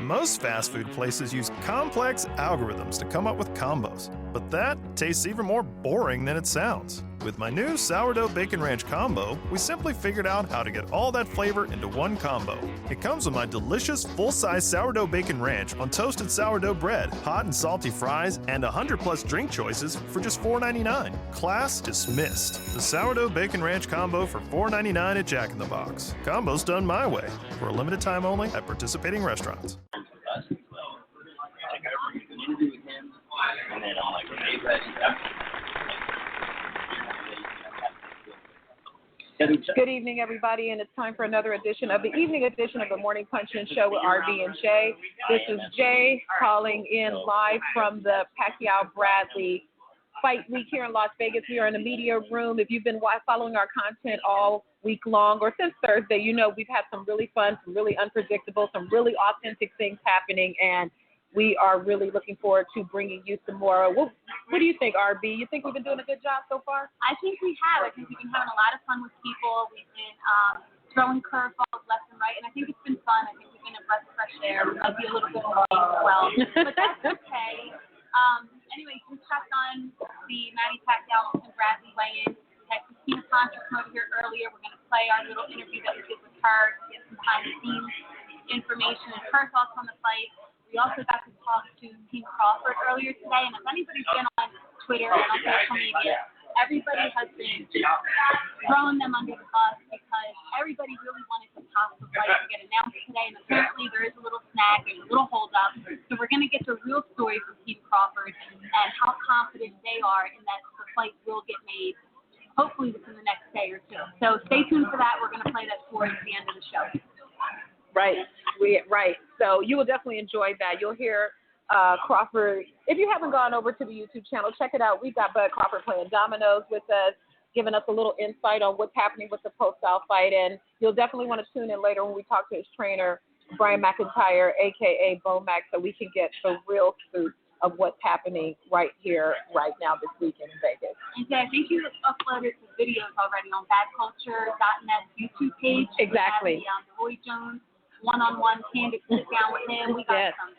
Most fast food places use complex algorithms to come up with combos, but that tastes even more boring than it sounds. With my new sourdough bacon ranch combo, we simply figured out how to get all that flavor into one combo. It comes with my delicious full-size sourdough bacon ranch on toasted sourdough bread, hot and salty fries, and 100+ drink choices for just $4.99. Class dismissed. The sourdough bacon ranch combo for $4.99 at Jack in the Box. Combo's done my way. For a limited time only at participating restaurants. Good evening, everybody, and it's time for another edition of the evening edition of the Morning Punch-In Show with RB and Jay. This is Jay calling in live from the Pacquiao-Bradley Fight Week here in Las Vegas. We are in the media room. If you've been following our content all week long or since Thursday, you know we've had some really fun, some really unpredictable, some really authentic things happening, and we are really looking forward to bringing you some more. What do you think, RB? You think we've been doing a good job so far? I think we have. I think we've been having a lot of fun with people. We've been throwing curveballs left and right, and I think it's been fun. I think we've been a breath of fresh air. We might be a little bit annoying as well, but that's okay. Anyway, we checked on the Manny Pacquiao and Bradley weigh-in. We had Christina Pontius over here earlier. We're going to play our little interview that we did with her to get some behind-the-scenes information and her thoughts on the fight. We also got to talk to Team Crawford earlier today, and if anybody's been on Twitter and on social media, everybody has been throwing them under the bus because everybody really wanted to talk the fight to get announced today, and apparently there is a little snag, there's a little hold-up. So we're going to get the real story from Team Crawford and how confident they are in that the fight will get made, hopefully within the next day or two. So stay tuned for that. We're going to play that towards the end of the show. Right. So you will definitely enjoy that. You'll hear Crawford. If you haven't gone over to the YouTube channel, check it out. We've got Bud Crawford playing dominoes with us, giving us a little insight on what's happening with the post-style fight. And you'll definitely want to tune in later when we talk to his trainer, Brian McIntyre, a.k.a. Bomac, so we can get the real scoop of what's happening right here, right now, this weekend in Vegas. And so I think you uploaded the videos already on badculture.net's YouTube page. Exactly. We have the Roy Jones one-on-one candid sit down with him. We got some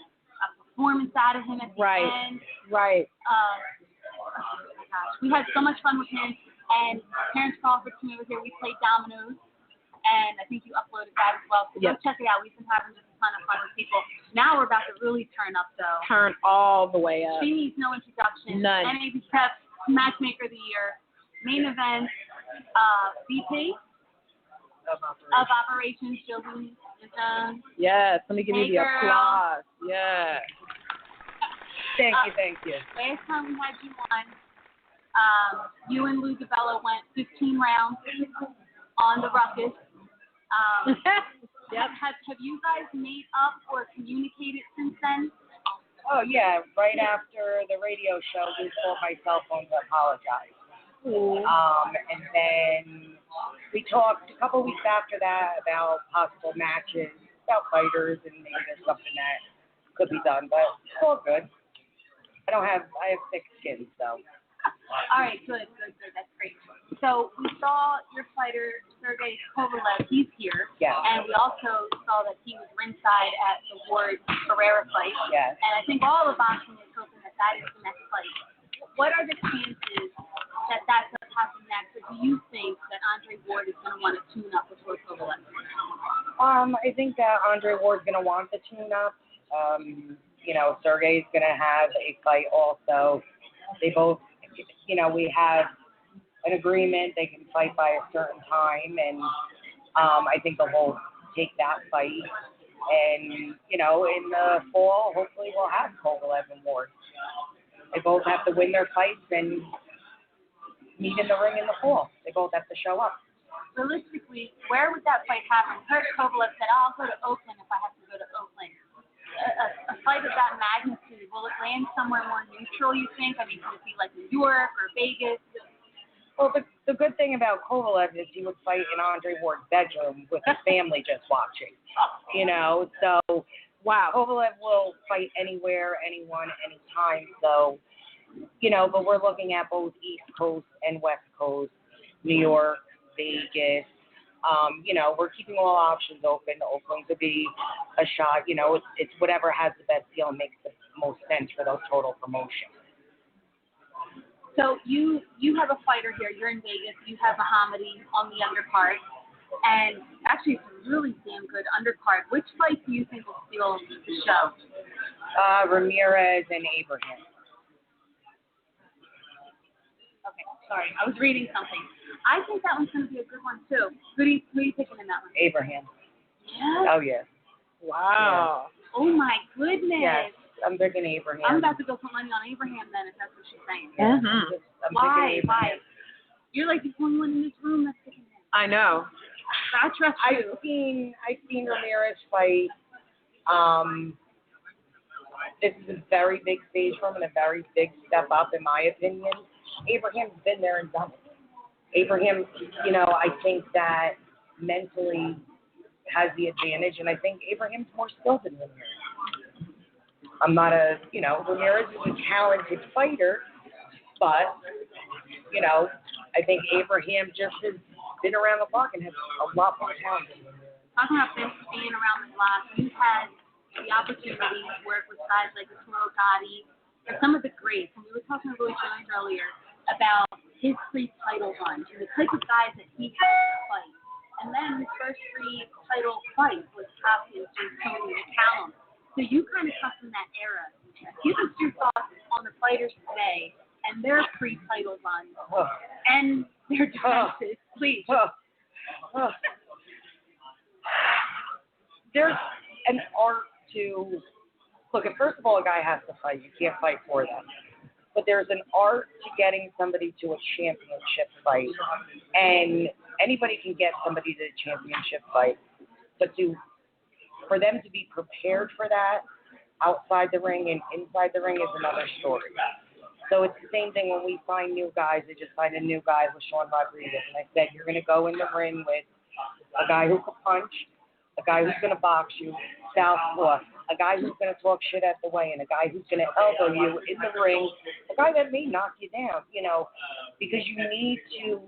performance out of him at the end. Right. Oh my gosh. We had so much fun with him. And Terrence Crawford came over here. We played dominoes. And I think you uploaded that as well. So go check it out. We've been having just a ton of fun with people. Now we're about to really turn up, though. Turn all the way up. She needs no introduction. None. NAB Prep Matchmaker of the Year. Main event, VP of Operations, Jillian. Yes, let me give you the applause. Yeah. Thank you. Last time we had you on, you and Lou DiBello went 15 rounds on the ruckus. Yep. Have you guys made up or communicated since then? Oh, yeah. Right after the radio show, we called my cell phone to apologize. And then we talked a couple weeks after that about possible matches, about fighters, and maybe there's something that could be done, but it's all good. I have thick skin, so. All right, good. That's great. So we saw your fighter, Sergey Kovalev. He's here. Yeah. And we also saw that he was ringside at the Ward Ferreira fight. Yes. And I think all of boxing is hoping that is the next fight. What are the chances that that's going to happen next? Or do you think that Andre Ward is going to want to tune up with Kovalev? I think that Andre Ward's going to want to tune up. Sergey's going to have a fight also. They both, we have an agreement. They can fight by a certain time, and I think they'll both take that fight. And, in the fall, hopefully we'll have Kovalev and Ward. They both have to win their fights and meet in the ring in the fall. They both have to show up. Realistically, where would that fight happen? Kurt Kovalev said, I'll go to Oakland if I have to go to Oakland. A fight of that magnitude, will it land somewhere more neutral, you think? I mean, could it be like New York or Vegas? Well, the good thing about Kovalev is he would fight in Andre Ward's bedroom with his family just watching. So wow, Kovalev will fight anywhere, anyone, anytime. So, but we're looking at both East Coast and West Coast, New York, Vegas, We're keeping all options open. Oakland could be a shot. It's whatever has the best deal and makes the most sense for those total promotions. So you have a fighter here. You're in Vegas. You have Muhammadi on the undercard. And actually, it's a really damn good undercard. Which fight do you think will steal the show? Ramirez and Abraham. Okay, sorry. I was reading something. I think that one's going to be a good one, too. Who are you picking in that one? Abraham. Yeah? Oh, yes. Wow. Yeah. Oh, my goodness. Yes, I'm picking Abraham. I'm about to go put money on Abraham then, if that's what she's saying. Yeah, Mhm. I'm Why? picking Abraham. You're like the only one in this room that's picking him. I know. I trust you. I've seen Ramirez fight. This is a very big stage for him and a very big step up, in my opinion. Abraham's been there and done it. Abraham, I think that mentally has the advantage, and I think Abraham's more skilled than Ramirez. I'm not Ramirez is a talented fighter, but, I think Abraham just has been around the block and has a lot more talent than Ramirez. Talking about being around the block, you had the opportunity to work with guys like Arturo Gatti and some of the greats. And we were talking to Louis Jones earlier about his pre-title run and the type of guys that he had to fight. And then his first pre-title fight was Hopkins and Tony McCallum. So you kind of come from that era. Give us your thoughts on the fighters today and their pre-title run and their defenses, please. There's an art to look. First of all, a guy has to fight. You can't fight for them. But there's an art to getting somebody to a championship fight, and anybody can get somebody to a championship fight. But for them to be prepared for that outside the ring and inside the ring is another story. So it's the same thing when we find new guys. I just signed a new guy with Sean Rodriguez, and I said, you're going to go in the ring with a guy who can punch, a guy who's going to box you, southpaw, a guy who's going to talk shit at the weigh-in, a guy who's going to elbow you in the ring, a guy that may knock you down, because you need to,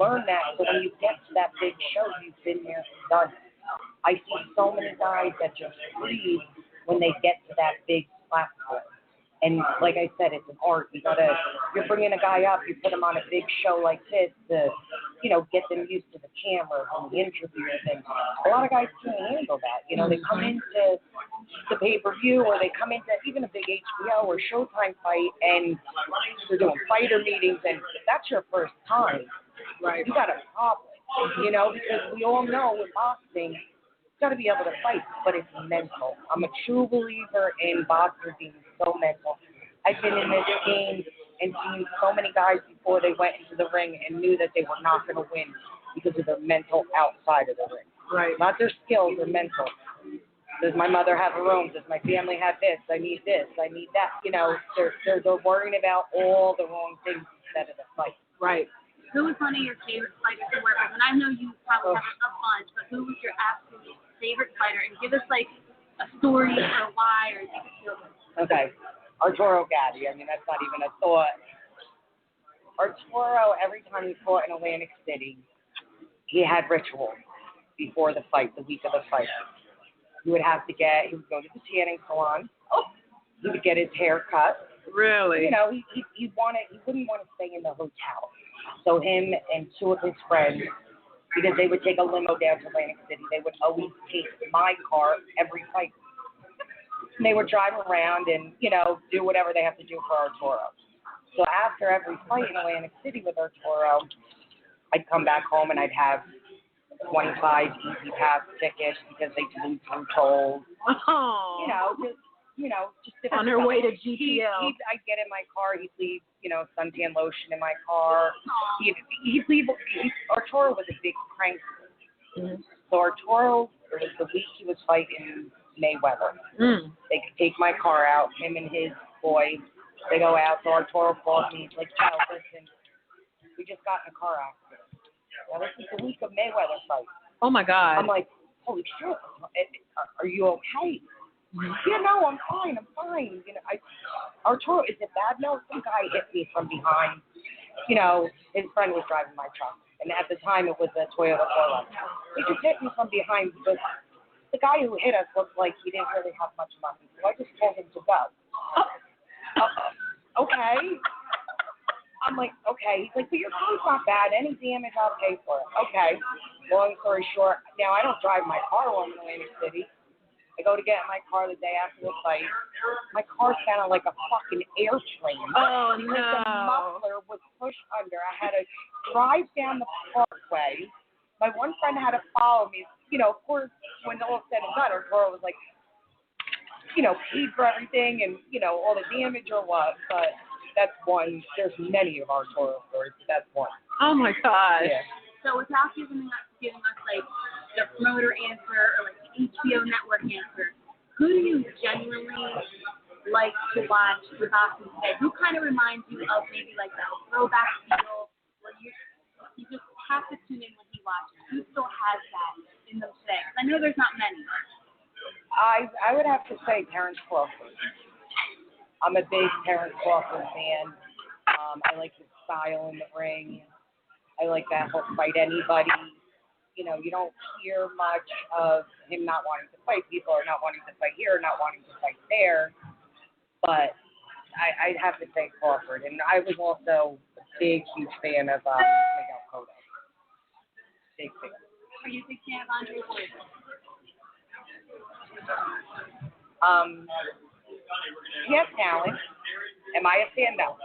learn that so when you get to that big show, you've been there and done it. I see so many guys that just freeze when they get to that big platform. And like I said, it's an art. You're bringing a guy up, you put him on a big show like this to, get them used to the cameras and the interviews. And a lot of guys can't handle that. They come into the pay-per-view or they come into even a big HBO or Showtime fight and they're doing fighter meetings and that's your first time. Right. You got a problem, because we all know with boxing, you got to be able to fight, but it's mental. I'm a true believer in boxers being so mental. I've been in this game and seen so many guys before they went into the ring and knew that they were not going to win because of their mental outside of the ring. Right. Not their skills, their mental. Does my mother have a room? Does my family have this? I need this. I need that. They're worrying about all the wrong things instead of the fight. Right. Who was one of your favorite fighters to work with? And I know you probably have a bunch, but who was your absolute favorite fighter? And give us like a story or why or Okay. Arturo Gatti. That's not even a thought. Arturo, every time he fought in Atlantic City, he had rituals before the fight, the week of the fight. He would go to the tanning salon. He would get his hair cut. Really? He wouldn't want to stay in the hotel. So him and two of his friends, because they would take a limo down to Atlantic City, they would always take my car every fight. And they would drive around and, do whatever they have to do for Arturo. So after every fight in Atlantic City with Arturo, I'd come back home and I'd have 25 easy pass tickets because they flew through tolls. Oh. Just different on their stuff. way to GTL. I'd get in my car. He'd leave, suntan lotion in my car. He'd leave. Arturo was a big crank. Mm-hmm. So Arturo, it was the week he was fighting Mayweather. Mm. They could take my car out. Him and his boy, they go out. So Arturo calls me. He's like, "Joe, listen, we just got in a car accident. Now this is the week of Mayweather fight." Oh my God. I'm like, "Holy shit! Are you okay?" Yeah, no, I'm fine. Arturo, is it bad? No, some guy hit me from behind. His friend was driving my truck. And at the time, it was a Toyota Corolla. He just hit me from behind because the guy who hit us looked like he didn't really have much money. So I just told him to go. Okay. I'm like, okay. He's like, but your car's not bad. Any damage, I'll pay for it. Okay. Long story short, now I don't drive my car home in Atlantic City. I go to get in my car the day after the fight. My car sounded like a fucking airplane. Oh, because no. the muffler was pushed under. I had to drive down the parkway. My one friend had to follow me. You know, of course, when all said and done, her car was like, you know, paid for everything and, you know, all the damage or what. But that's one. There's many of our Toro stories, but that's one. Oh, my gosh. Yeah. So without giving us like the promoter answer or like the HBO network answer, who do you genuinely like to watch the boxing today? Who kind of reminds you of maybe like that throwback feel where you just have to tune in when he watches? Who still has that in them today? 'Cause I know there's not many. I would have to say Terrence Crawford. I'm a big Terrence Crawford fan. I like his style in the ring. I like that he'll fight anybody. You know, you don't hear much of him not wanting to fight people or not wanting to fight here, not wanting to fight there. But I'd have to say Crawford. And I was also a big, huge fan of Miguel Cotto. Big fan. Are you a big fan of Andre Ward? He has talent. Am I a fan? No.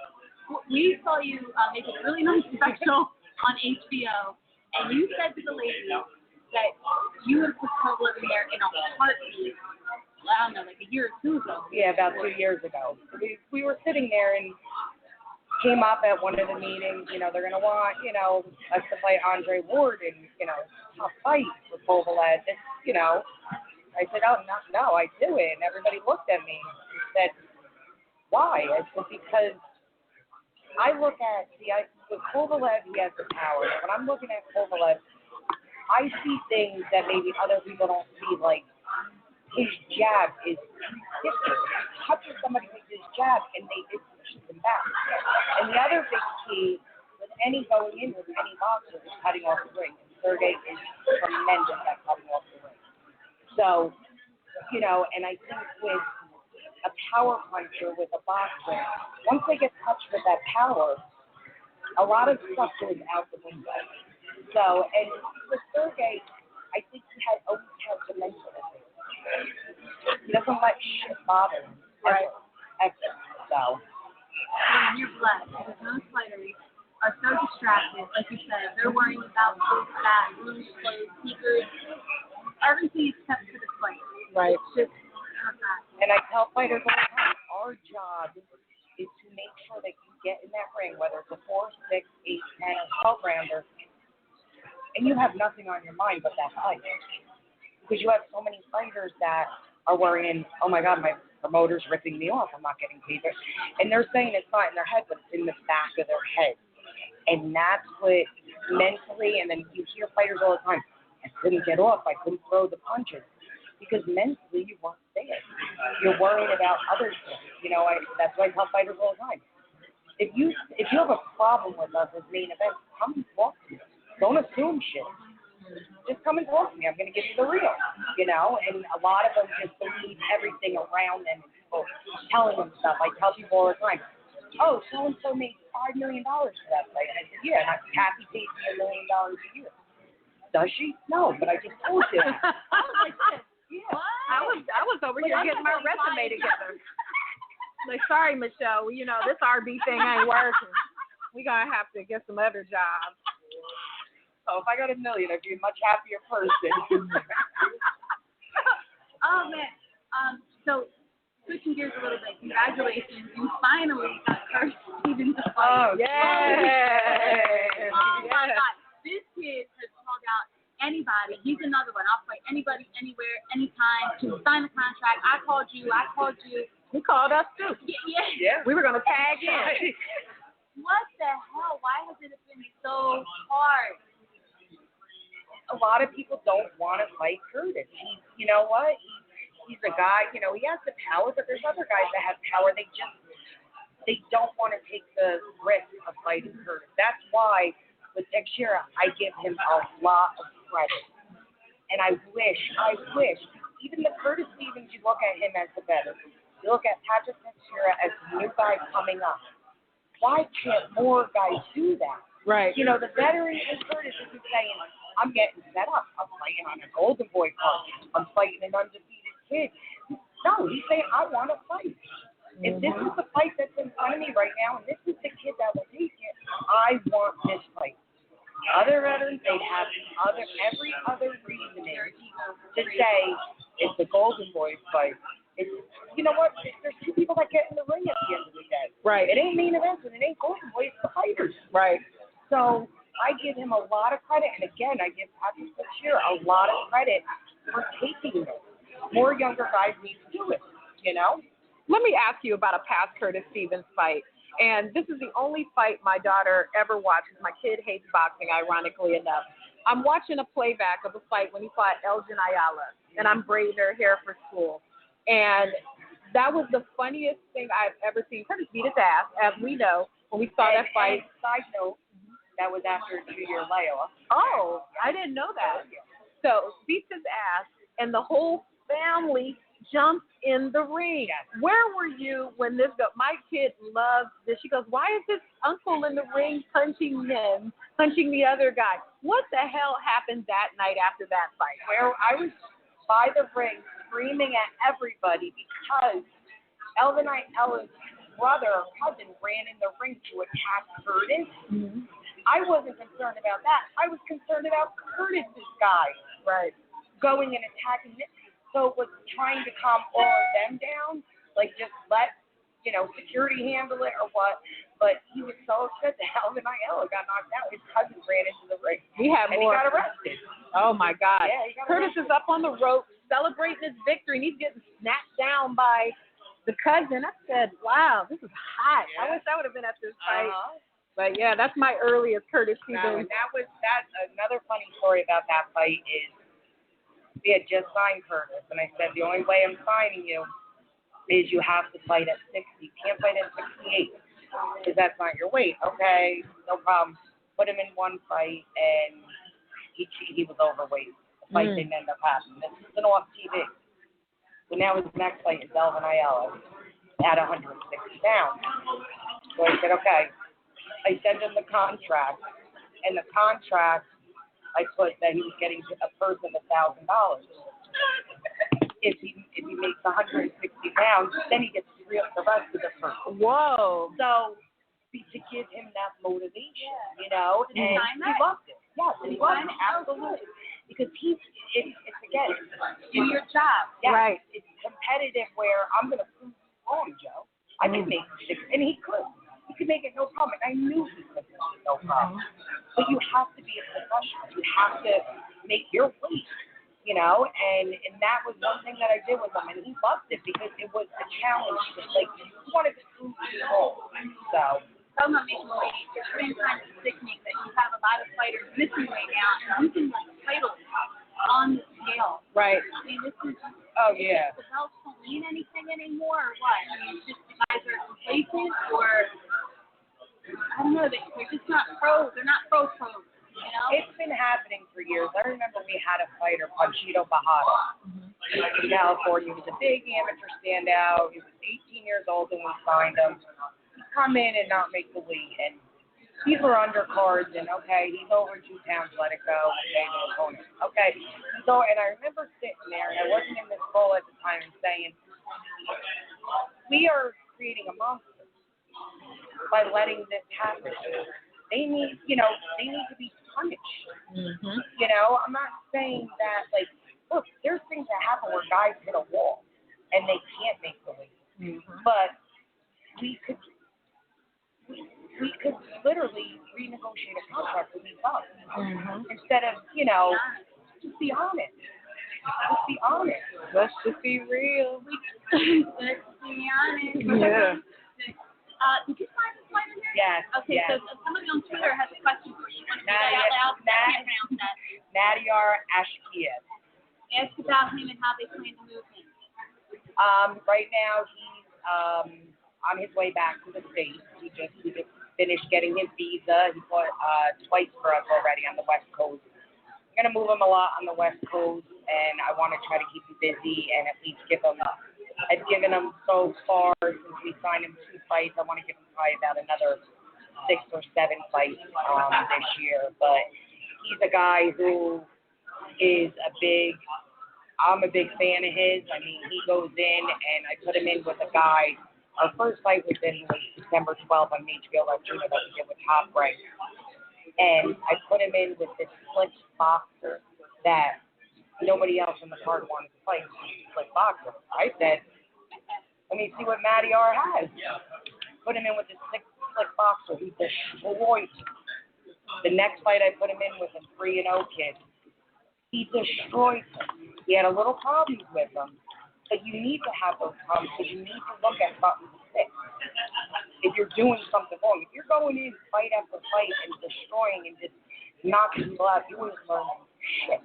We saw you make a really nice special on HBO, and you said to the lady that you would have put Kovalev in there in a heartbeat. I don't know, like a year or two ago. Yeah, about 2 years ago. We were sitting there and came up at one of the meetings, you know, they're going to want, you know, us to fight Andre Ward and, you know, tough fight for Kovalev. You know, I said, oh, no, I do it. And everybody looked at me and said, why? I said, because I look at, with Kovalev, he has the power. When I'm looking at Kovalev, I see things that maybe other people don't see, like his jab is ridiculous. He touches somebody with his jab and they just shoot them back. And the other big key with any going in with any boxer is cutting off the ring. And Sergey is tremendous at cutting off the ring. So, you know, and I think with a power puncher, with a boxer, once they get touched with that power, a lot of stuff goes out the window. So, and with Sergey, I think he always has the mental issue. He doesn't let shit bother him. Right. Ever. So. And you're blessed because most fighters are so distracted, like you said. They're worrying about this, that, rooms, clothes, sneakers, everything except for the fight. Right. It's just that. And I tell fighters all the time, our job is to make sure that you get in that ring, whether it's a 4, 6, 8, 10, or 12 rounder, and you have nothing on your mind but that fight. Because you have so many fighters that are worrying, oh my God, my promoter's ripping me off, I'm not getting paid. And they're saying it's not in their head, but it's in the back of their head. And that's what mentally, and then you hear fighters all the time, I couldn't get off, I couldn't throw the punches. Because mentally you weren't there. You're worried about other things. You know, that's why I tell fighters all the time. If you have a problem with us as main event, come and talk to me. Don't assume shit. Just come and talk to me. I'm going to give you the real, you know. And a lot of them just believe everything around them and people telling them stuff. I tell people all the time, oh, so-and-so made $5 million for that fight. And I said, yeah, and Kathy pays me $1 million a year. Does she? No, but I just told you. I was like, yeah. I was over here getting my resume together. Like, sorry, Michelle, you know, this RB thing ain't working. We're going to have to get some other jobs. So if I got $1 million, I'd be a much happier person. Oh, man. So switching gears a little bit, congratulations. You finally got Kurt Stevens to fight. Oh, yay. Oh, my God. This kid has called out anybody. He's another one. I'll fight anybody, anywhere, anytime. To sign the contract. I called you. He called us, too. Yeah. We were going to tag in. What the hell? Why has it been so hard? A lot of people don't want to fight Curtis. You know what? He's a guy, you know, he has the power, but there's other guys that have power. They don't want to take the risk of fighting Curtis. That's why But Jeandra, I give him a lot of credit. And I wish, even the Curtis Stevens, you look at him as the better. You look at Patrick Jeandra as the new guy coming up. Why can't more guys do that? Right. You know, the veteran in Curtis isn't saying, I'm getting set up. I'm fighting on a Golden Boy card. I'm fighting an undefeated kid. No, he's saying, I want to fight. If this is the fight that's in front of me right now, and this is the kid that will take it, I want this fight. Other veterans, they'd have every other reasoning to say it's the Golden Boys fight. It's, you know what? There's two people that get in the ring at the end of the day. Right. It ain't main events and it ain't Golden Boys, it's the fighters. Right. So I give him a lot of credit, and again, I give Patrick Jeandra a lot of credit for taking it. More younger guys need to do it, you know? Let me ask you about a past Curtis Stevens fight. And this is the only fight my daughter ever watches. My kid hates boxing, ironically enough. I'm watching a playback of a fight when he fought Elgin Ayala, and I'm braiding her hair for school. And that was the funniest thing I've ever seen. Curtis beat his ass, as we know, when we saw that fight. And side note, that was after a 2-year layoff. Oh, I didn't know that. So beats his ass, and the whole family jumped in the ring. Yes. Where were you when this go? My kid loves this. She goes, why is his uncle in the ring punching the other guy? What the hell happened that night after that fight? Where I was by the ring screaming at everybody because Elvin Ayala's brother or cousin ran in the ring to attack Curtis. Mm-hmm. I wasn't concerned about that. I was concerned about Curtis's guy. Right. Going and attacking him. So was trying to calm all of them down, like just let, you know, security handle it or what. But he was so upset that Elvin Ayala got knocked out. His cousin ran into the ring. He had and more. he got arrested. Oh, my God. Yeah, he got Curtis arrested. is up on the rope celebrating his victory, and he's getting snatched down by the cousin. I said, wow, this is hot. Yeah. I wish I would have been at this fight. Uh-huh. But, yeah, that's my earliest Curtis No, Stevens. and that's another funny story about that fight is we had just signed Curtis, and I said, the only way I'm signing you is you have to fight at 60. You can't fight at 68 because that's not your weight. Okay, no problem. Put him in one fight, and he was overweight. The fight didn't end up happening. This isn't off TV. So now his next fight is Elvin Ayala at 160 pounds. So I said, okay. I sent him the contract, and the contract I put that he was getting a purse of $1,000. If he makes 160 pounds, then he gets the rest of the purse. Whoa. So to give him that motivation, you know, and he loved it. Yes, and he loved it absolutely because it's again, Do your job. yes, Right. It's competitive where I'm going to prove you wrong, Joe. I can make it, and he could. He could make it no problem. And I knew he could make it no problem. But you have to be a professional. You have to make your weight, you know. And that was one thing that I did with him, and he loved it because it was a challenge. Like you wanted to prove you wrong. So. Talking about making weight, it's been kind of sickening that you have a lot of fighters missing weight now and losing like titles on the scale. Right. I mean, this is just, Oh yeah. the belts don't mean anything anymore, or what? I mean, it's just the guys are complacent, or I don't know, they're just not pros. They're not pros, you know? It's been happening for years. I remember we had a fighter, Panchito Bajada, in California. He was a big amateur standout. He was 18 years old when we signed him. He'd come in and not make the weight, and these were undercards, and okay, he's over 2 pounds, let it go, okay, the opponent. Okay, so, and I remember sitting there, and I wasn't in this call at the time, and saying, we are creating a monster by letting this happen. They need, you know, they need to be punished. Mm-hmm. You know, I'm not saying that, like, look, there's things that happen where guys hit a wall, and they can't make the weight. Mm-hmm. But we could literally renegotiate a contract with these guys instead of, you know, just be honest. Just be honest. Let's just be real. Let's be honest. Yeah. Did you find this fighter here? Yes. Okay, yes. so somebody on Twitter has a question for you. Want to read that out loud? I can't pronounce that. Nadiar Ashkiev. Ask about him and how they plan to move him. Right now he's on his way back to the States. He just finished getting his visa. He fought twice for us already on the West Coast. I'm going to move him a lot on the West Coast, and I want to try to keep him busy and at least give him I've given him so far since we signed him 2 fights. I want to give him probably about another 6 or 7 fights this year. But he's a guy who is I'm a big fan of his. I mean, he goes in, and I put him in with a guy. Our first fight was December 12th on HBO Latino that we did with Top Rank. And I put him in with this slick boxer that nobody else in the card wanted to fight. Slick boxer. I said, let me see what Matty R has. Put him in with this slick boxer. He destroyed. The next fight I put him in with a 3-0 kid. He destroyed him. He had a little problems with him. But you need to have those problems because you need to look at something to fix. If you're doing something wrong, if you're going in fight after fight and destroying and just knocking people out, you ain't learning shit.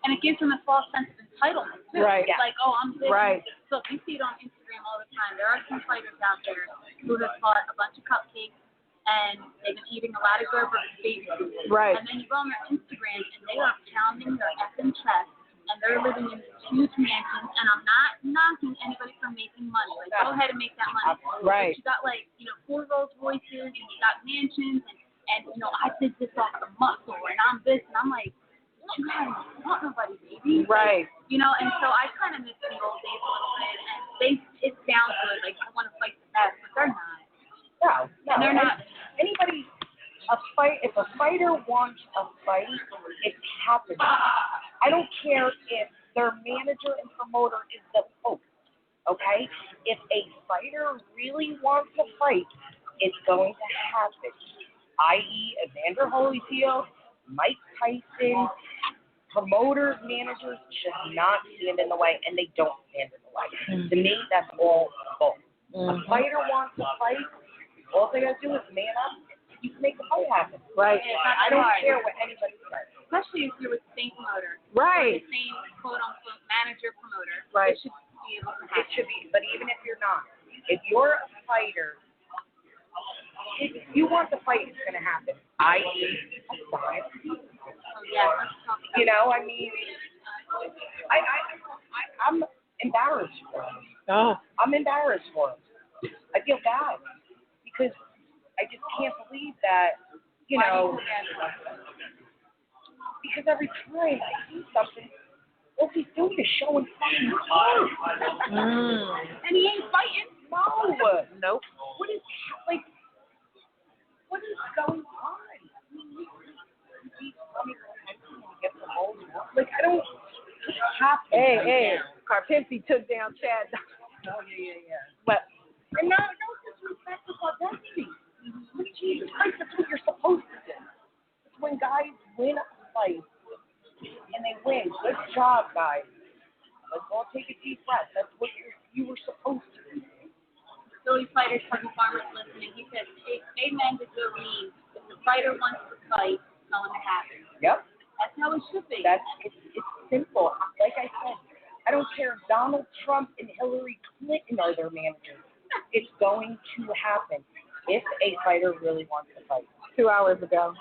And it gives them a false sense of entitlement, too. Right. It's like, oh, I'm this. Right. So you see it on Instagram all the time. There are some fighters out there who have fought a bunch of cupcakes, and they've been eating a lot of Gerber baby food. Right. And then you go on their Instagram, and they are pounding their effing chest, and they're living in huge mansions. And I'm not knocking anybody for making money. Like, go ahead and make that money. Right. But you got, 4 Rolls Royces, and you got mansions, and I did this off the muscle, and I'm this, and I'm like, you haven't fought nobody, baby. Right. And so I kind of miss the old days a little bit, and it sounds good, like I want to fight the best, but they're not. No. And they're not. If a fighter wants a fight, it's happening. I don't care if their manager and promoter is the Pope, okay? If a fighter really wants to fight, it's going to happen, i.e. Evander Holyfield, Mike Tyson. Promoters, managers should not stand in the way, and they don't stand in the way. To me, that's all bull. A fighter wants to fight, all they got to do is man up. You can make the fight happen. Right. I don't care what anybody says. Especially if you're with the same promoter. Right. Or the same quote-unquote manager-promoter. Right. It should be able to happen. It should be, but even if you're not, if you're a fighter, if you want the fight, it's going to happen. I.e., Yeah, let's talk about I mean, I'm embarrassed for him. Oh. I'm embarrassed for him. I feel bad because I just can't believe that, because every time I see something, all he's doing is showing fucking cards. And he ain't fighting. No. Nope. What is going on? I don't. Hey. Carpinci took down Chad. Oh, yeah. But And no disrespect to authenticity. But Jesus Christ, that's what you're supposed to do. It's when guys win a fight, and they win. Good job, guys. Let's all take a deep breath. That's what you were supposed to do. Philly fighter Tony Farmer's listening. He said, amen to Jolene. If the fighter wants to fight, it's going to happen. Yep. That's how it should be. It's simple. Like I said, I don't care if Donald Trump and Hillary Clinton are their managers. It's going to happen if a fighter really wants to fight. 2 hours ago.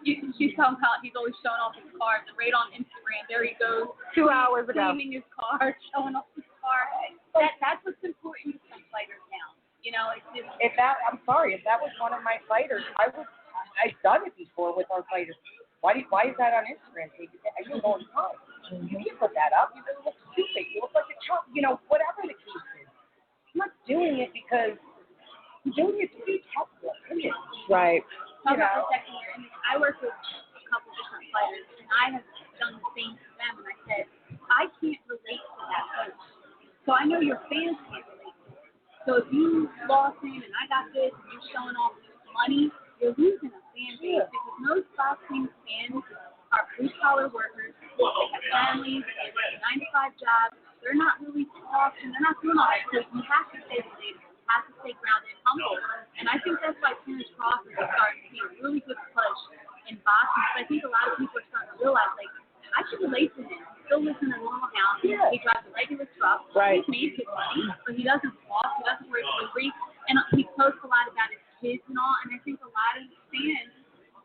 She's talking about he's always showing off his card. Right on Instagram, there he goes. 2 hours ago. Cleaning his card, showing off his card. That's what's important to some fighters now. It's just. I'm sorry, if that was one of my fighters, I've done it before with our fighters. Why is that on Instagram? I do it all the time. You can't put that up. You look stupid. You look like a chump. Whatever the case is. I'm not doing it because I'm doing it to protect your opinion. Right. Talk about protecting your image. I work with a couple different fighters, and I have done the same to them. And I said, I can't relate to that coach. So I know your fans can't relate to it. So if you lost him and I got this and you're showing off money, you're losing a fan base because most boxing fans are blue-collar workers. They have families, they work a 9-to-5 job. They're not really talking. They're not doing all that. So you have to stay relatable. You have to stay grounded and humble. And I think that's why Terrence Crawford is starting to see a really good push in boxing. But I think a lot of people are starting to realize, I can relate to him. He still lives in a normal house. Yeah. He drives a regular truck. Right. He's made good money, but he doesn't walk. He doesn't wear jewelry. And he posts a lot about his kids and all, and I think a lot of fans,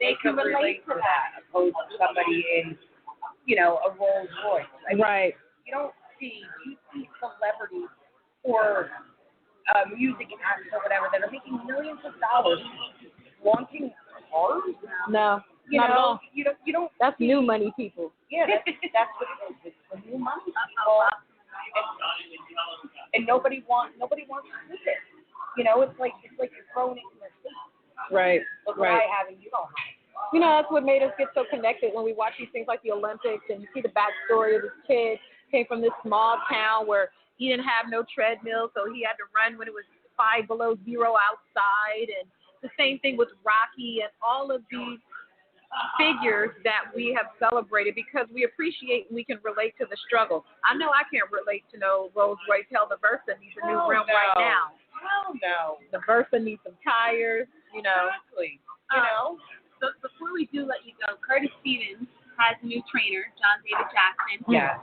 they can relate to that. Opposed to somebody in, a Rolls Royce. I mean, Right. You see celebrities or music acts or whatever that are making millions of dollars wanting cars. No, You not at all. You don't. That's new money people. Yeah, that's what it is. It's the new money people, and nobody wants to keep it. It's like you're throwing it in their face. Right. Look what I have and you don't have. That's what made us get so connected when we watch these things like the Olympics and you see the backstory of this kid came from this small town where he didn't have no treadmill, so he had to run when it was 5 below zero outside. And the same thing with Rocky and all of these figures that we have celebrated because we appreciate and we can relate to the struggle. I know I can't relate to no Rolls Royce. Hell, the Versa needs a new rim right now. Hell no. The Versa needs some tires, Exactly. So before we do let you go, Curtis Stevens has a new trainer, John David Jackson. Yes.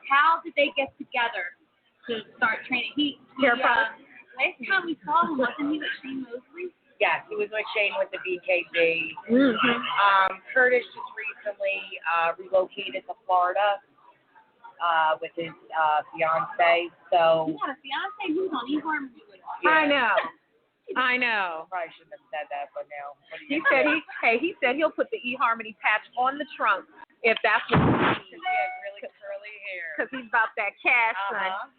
How did they get together to start training? Last time we saw him, wasn't he with Shane Mosley? Yes, he was with Shane with the BKB. Mm-hmm. Curtis just recently relocated to Florida with his fiance. So He had a fiance who's on eHarmony with him. yeah. I know. Probably shouldn't have said that, but no. He said he'll put the eHarmony patch on the trunk if that's what he needs. He has really curly hair. Because he's about that cash, son.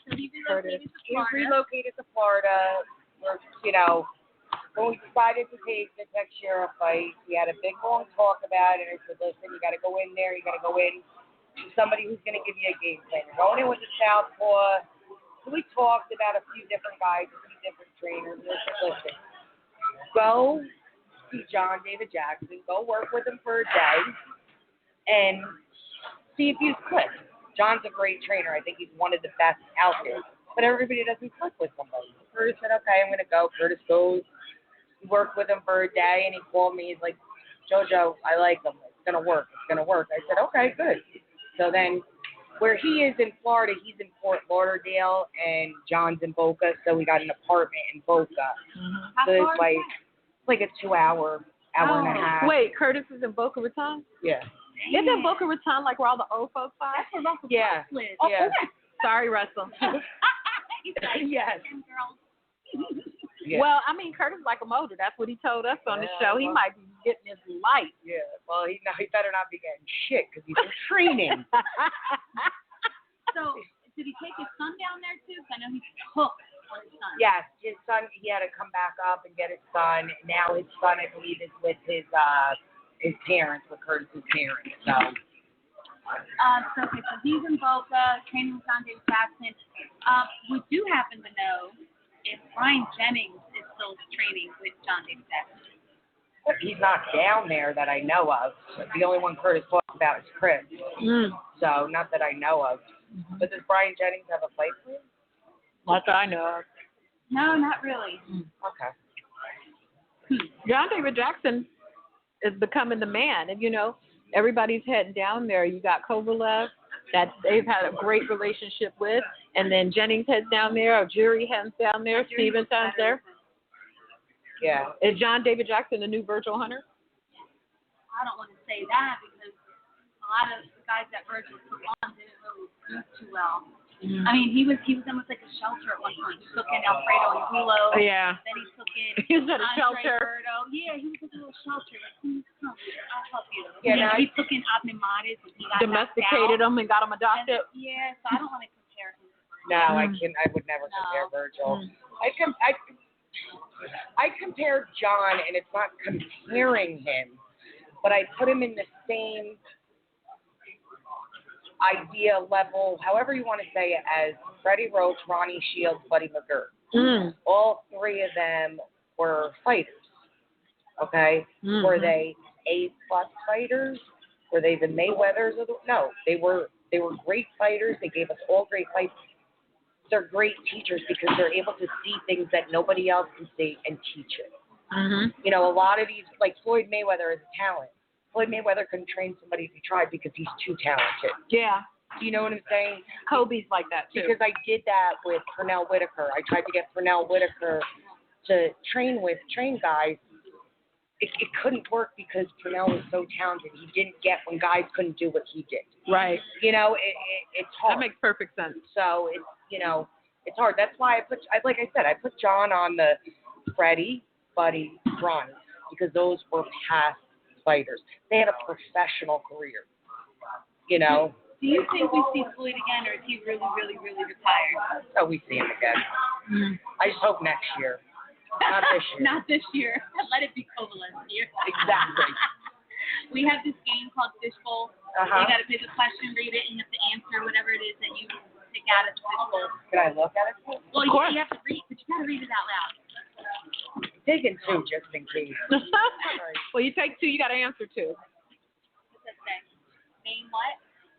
So he relocated to He's Florida. relocated to Florida. We're, when we decided to take the Texera fight, we had a big long talk about it. I said, listen, you got to go in there. You got to go in with somebody who's going to give you a game plan. You're going in with a southpaw. So we talked about a few different guys, a few different trainers. And I said, listen, go see John David Jackson. Go work with him for a day and see if you click. John's a great trainer. I think he's one of the best out there. But everybody doesn't click with somebody. Curtis said, okay, I'm going to go. Curtis goes. He worked with him for a day, and he called me. He's like, JoJo, I like him. It's going to work. It's going to work. I said, okay, good. So then where he is in Florida, he's in Fort Lauderdale, and John's in Boca, so we got an apartment in Boca. How So far it's like a 2-hour, hour and a half. Wait, Curtis is in Boca Raton? Yeah. Isn't Boca Raton like where all the old folks are? That's where Russell Yeah. lives. Oh, Yeah. sorry, Russell. He's like, Yes. girl. Yeah. Well, I mean, Curtis like a motor. That's what he told us on the show. He might be getting his life. Yeah. Well, he better not be getting shit because he's in training. So, did he take his son down there too? 'Cause I know he's hooked on his son. Yes, his son. He had to come back up and get his son. Now his son, I believe, is with his parents, with Curtis's parents. So. So he's in Boca, training with John David Jackson. We do happen to know if Brian Jennings is still training with John David Jackson. He's not down there that I know of. The only one Curtis talks about is Chris. So, not that I know of. But does Brian Jennings have a fight for him? Not that I know of. No, not really. Okay. John David Jackson is becoming the man. And, everybody's heading down there. You got Kovalev that they've had a great relationship with. And then Jennings heads down there. Or Jury heads down there. Stevens heads there. Yeah. Is John David Jackson the new Virgil Hunter? I don't want to say that because a lot of the guys that Virgil took on didn't really do too well. I mean, he was almost like a shelter at one point. He took in Alfredo Angulo. Yeah. Then he took in He was at a Andre shelter. Berto. Yeah, he was like a little shelter. Like, come, I'll help you. Yeah, He took in Abner Mares when he got Domesticated knocked out. him and got him adopted. Yeah, so I don't want to compare him. No, I would never compare Virgil. I compared John, and it's not comparing him, but I put him in the same idea level, however you want to say it, as Freddie Roach, Ronnie Shields, Buddy McGirt. All three of them were fighters. Okay? Were they A-plus fighters? Were they the Mayweathers of the? No, they were great fighters. They gave us all great fights. They're great teachers because they're able to see things that nobody else can see and teach it. A lot of these, like Floyd Mayweather is a talent. Floyd Mayweather couldn't train somebody if he tried because he's too talented. Yeah. Do you know what I'm saying? Kobe's like that, too. Because I did that with Pernell Whitaker. I tried to get Pernell Whitaker to train guys, it couldn't work because Purnell was so talented. He didn't get when guys couldn't do what he did. Right. You know, it's hard. That makes perfect sense. So it's, you know, it's hard. That's why like I said, I put John on the Freddie, Buddy, Ronnie, because those were past fighters. They had a professional career. You know. Do you think we see Floyd again, or is he really, really, really retired? Oh, we see him again. Mm. I just hope next year. Not this year. Not this year. Let it be Kovalev year. Exactly. We have this game called Fishbowl. Uh-huh. You got to pick a question, read it, and you have to answer whatever it is that you pick out of the fishbowl. Can I look at it? Well, you have to read, but you got to read it out loud. Taking two just in case. Well, you take two, you got to answer two. What's that say? Name what?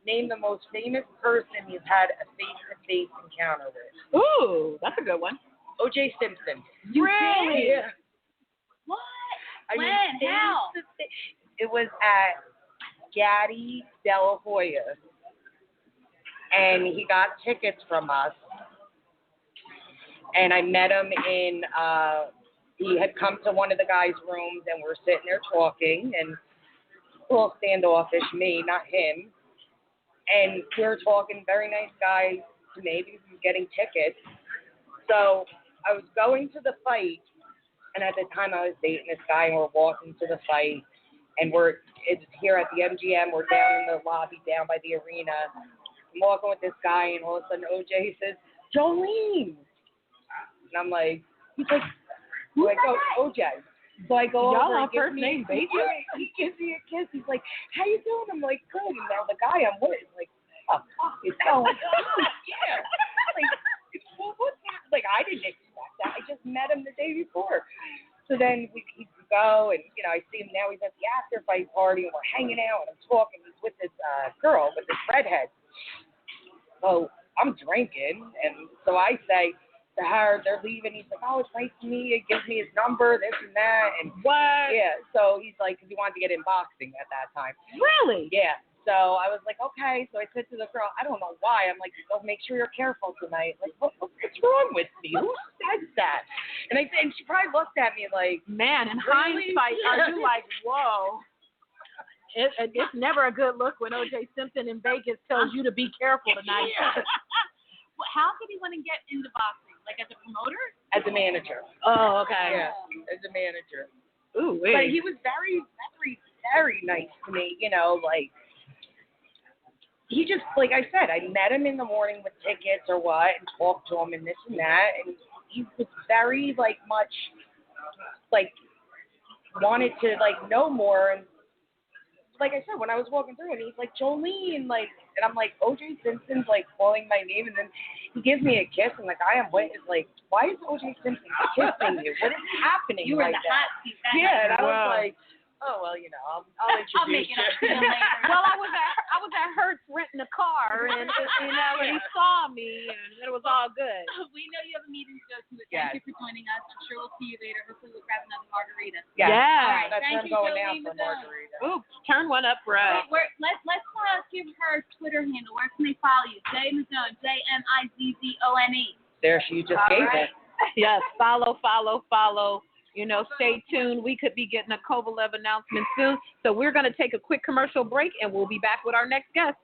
Name the most famous person you've had a face-to-face encounter with. Ooh, that's a good one. O.J. Simpson. Really? Yeah. What? I When? mean, How? it was at Gaddy De La Hoya, and he got tickets from us. And I met him in, he had come to one of the guys' rooms, and we're sitting there talking, and a little standoffish, me, not him. And we were talking, very nice guy to me because he was getting tickets. So I was going to the fight, and at the time I was dating this guy, and we're walking to the fight, and it's here at the MGM. We're down in the lobby, down by the arena. I'm walking with this guy, and all of a sudden OJ says, "Jolene," and I'm like, he's like, OJ. So I go Y'all over on first name basis? He gives me a kiss. He's like, "How you doing?" I'm like, "Good." And now the guy I'm with is like, "Oh, fuck is going on?" Yeah. Like, well, what's that? Like, I didn't expect that. I just met him the day before. So then we go, and, you know, I see him now. He's at the after fight party, and we're hanging out, and I'm talking. He's with this girl, with this redhead. So I'm drinking, and so I say to her, they're leaving. He's like, "Oh, it's nice to meet you." He gives me his number, this and that. And what? Yeah, so he's like, because he wanted to get in boxing at that time. Really? Yeah. So I was like, okay. So I said to the girl, I don't know why. I'm like, "Oh, make sure you're careful tonight." Like, what's wrong with me? Who says that? And she probably looked at me like, Man, in really? hindsight, are you like, whoa? It's never a good look when O.J. Simpson in Vegas tells you to be careful tonight. Well, how did he want to get into boxing? Like as a promoter? as a manager. Oh, okay. Yeah, as a manager. Ooh, But wait. he was very, very, very nice to me, you know, like, he just, like I said, I met him in the morning with tickets or what, and talked to him and this and that, and he was very, like, much, like, wanted to, like, know more, and like I said, when I was walking through, and he's like, "Jolene," like, and I'm like, O.J. Simpson's, like, calling my name, and then he gives me a kiss, and the guy I'm with is like, "Why is O.J. Simpson kissing you? What is happening?" You were right in the now? hot seat. That Yeah, and I Wow. was like, "Oh, well, you know, I'll introduce I'll make it up to you you." later. Well, I was at Hertz renting a car, and you know, and he saw me, and it was all good. We know you have a meeting to go to, but Yes. thank you for joining us. I'm sure we'll see you later. Hopefully we'll grab another margarita. Yeah. Yeah. All right. That's Thank where I'm you, going now Jolene for Madone. margarita. Oops, turn one up for us. Wait, let's give her Twitter handle. Where can they follow you? J Madone, JMIZZONE. There, she just All gave right. it. Yes, follow. You know, stay tuned. We could be getting a Kovalev announcement soon. So we're going to take a quick commercial break, and we'll be back with our next guest.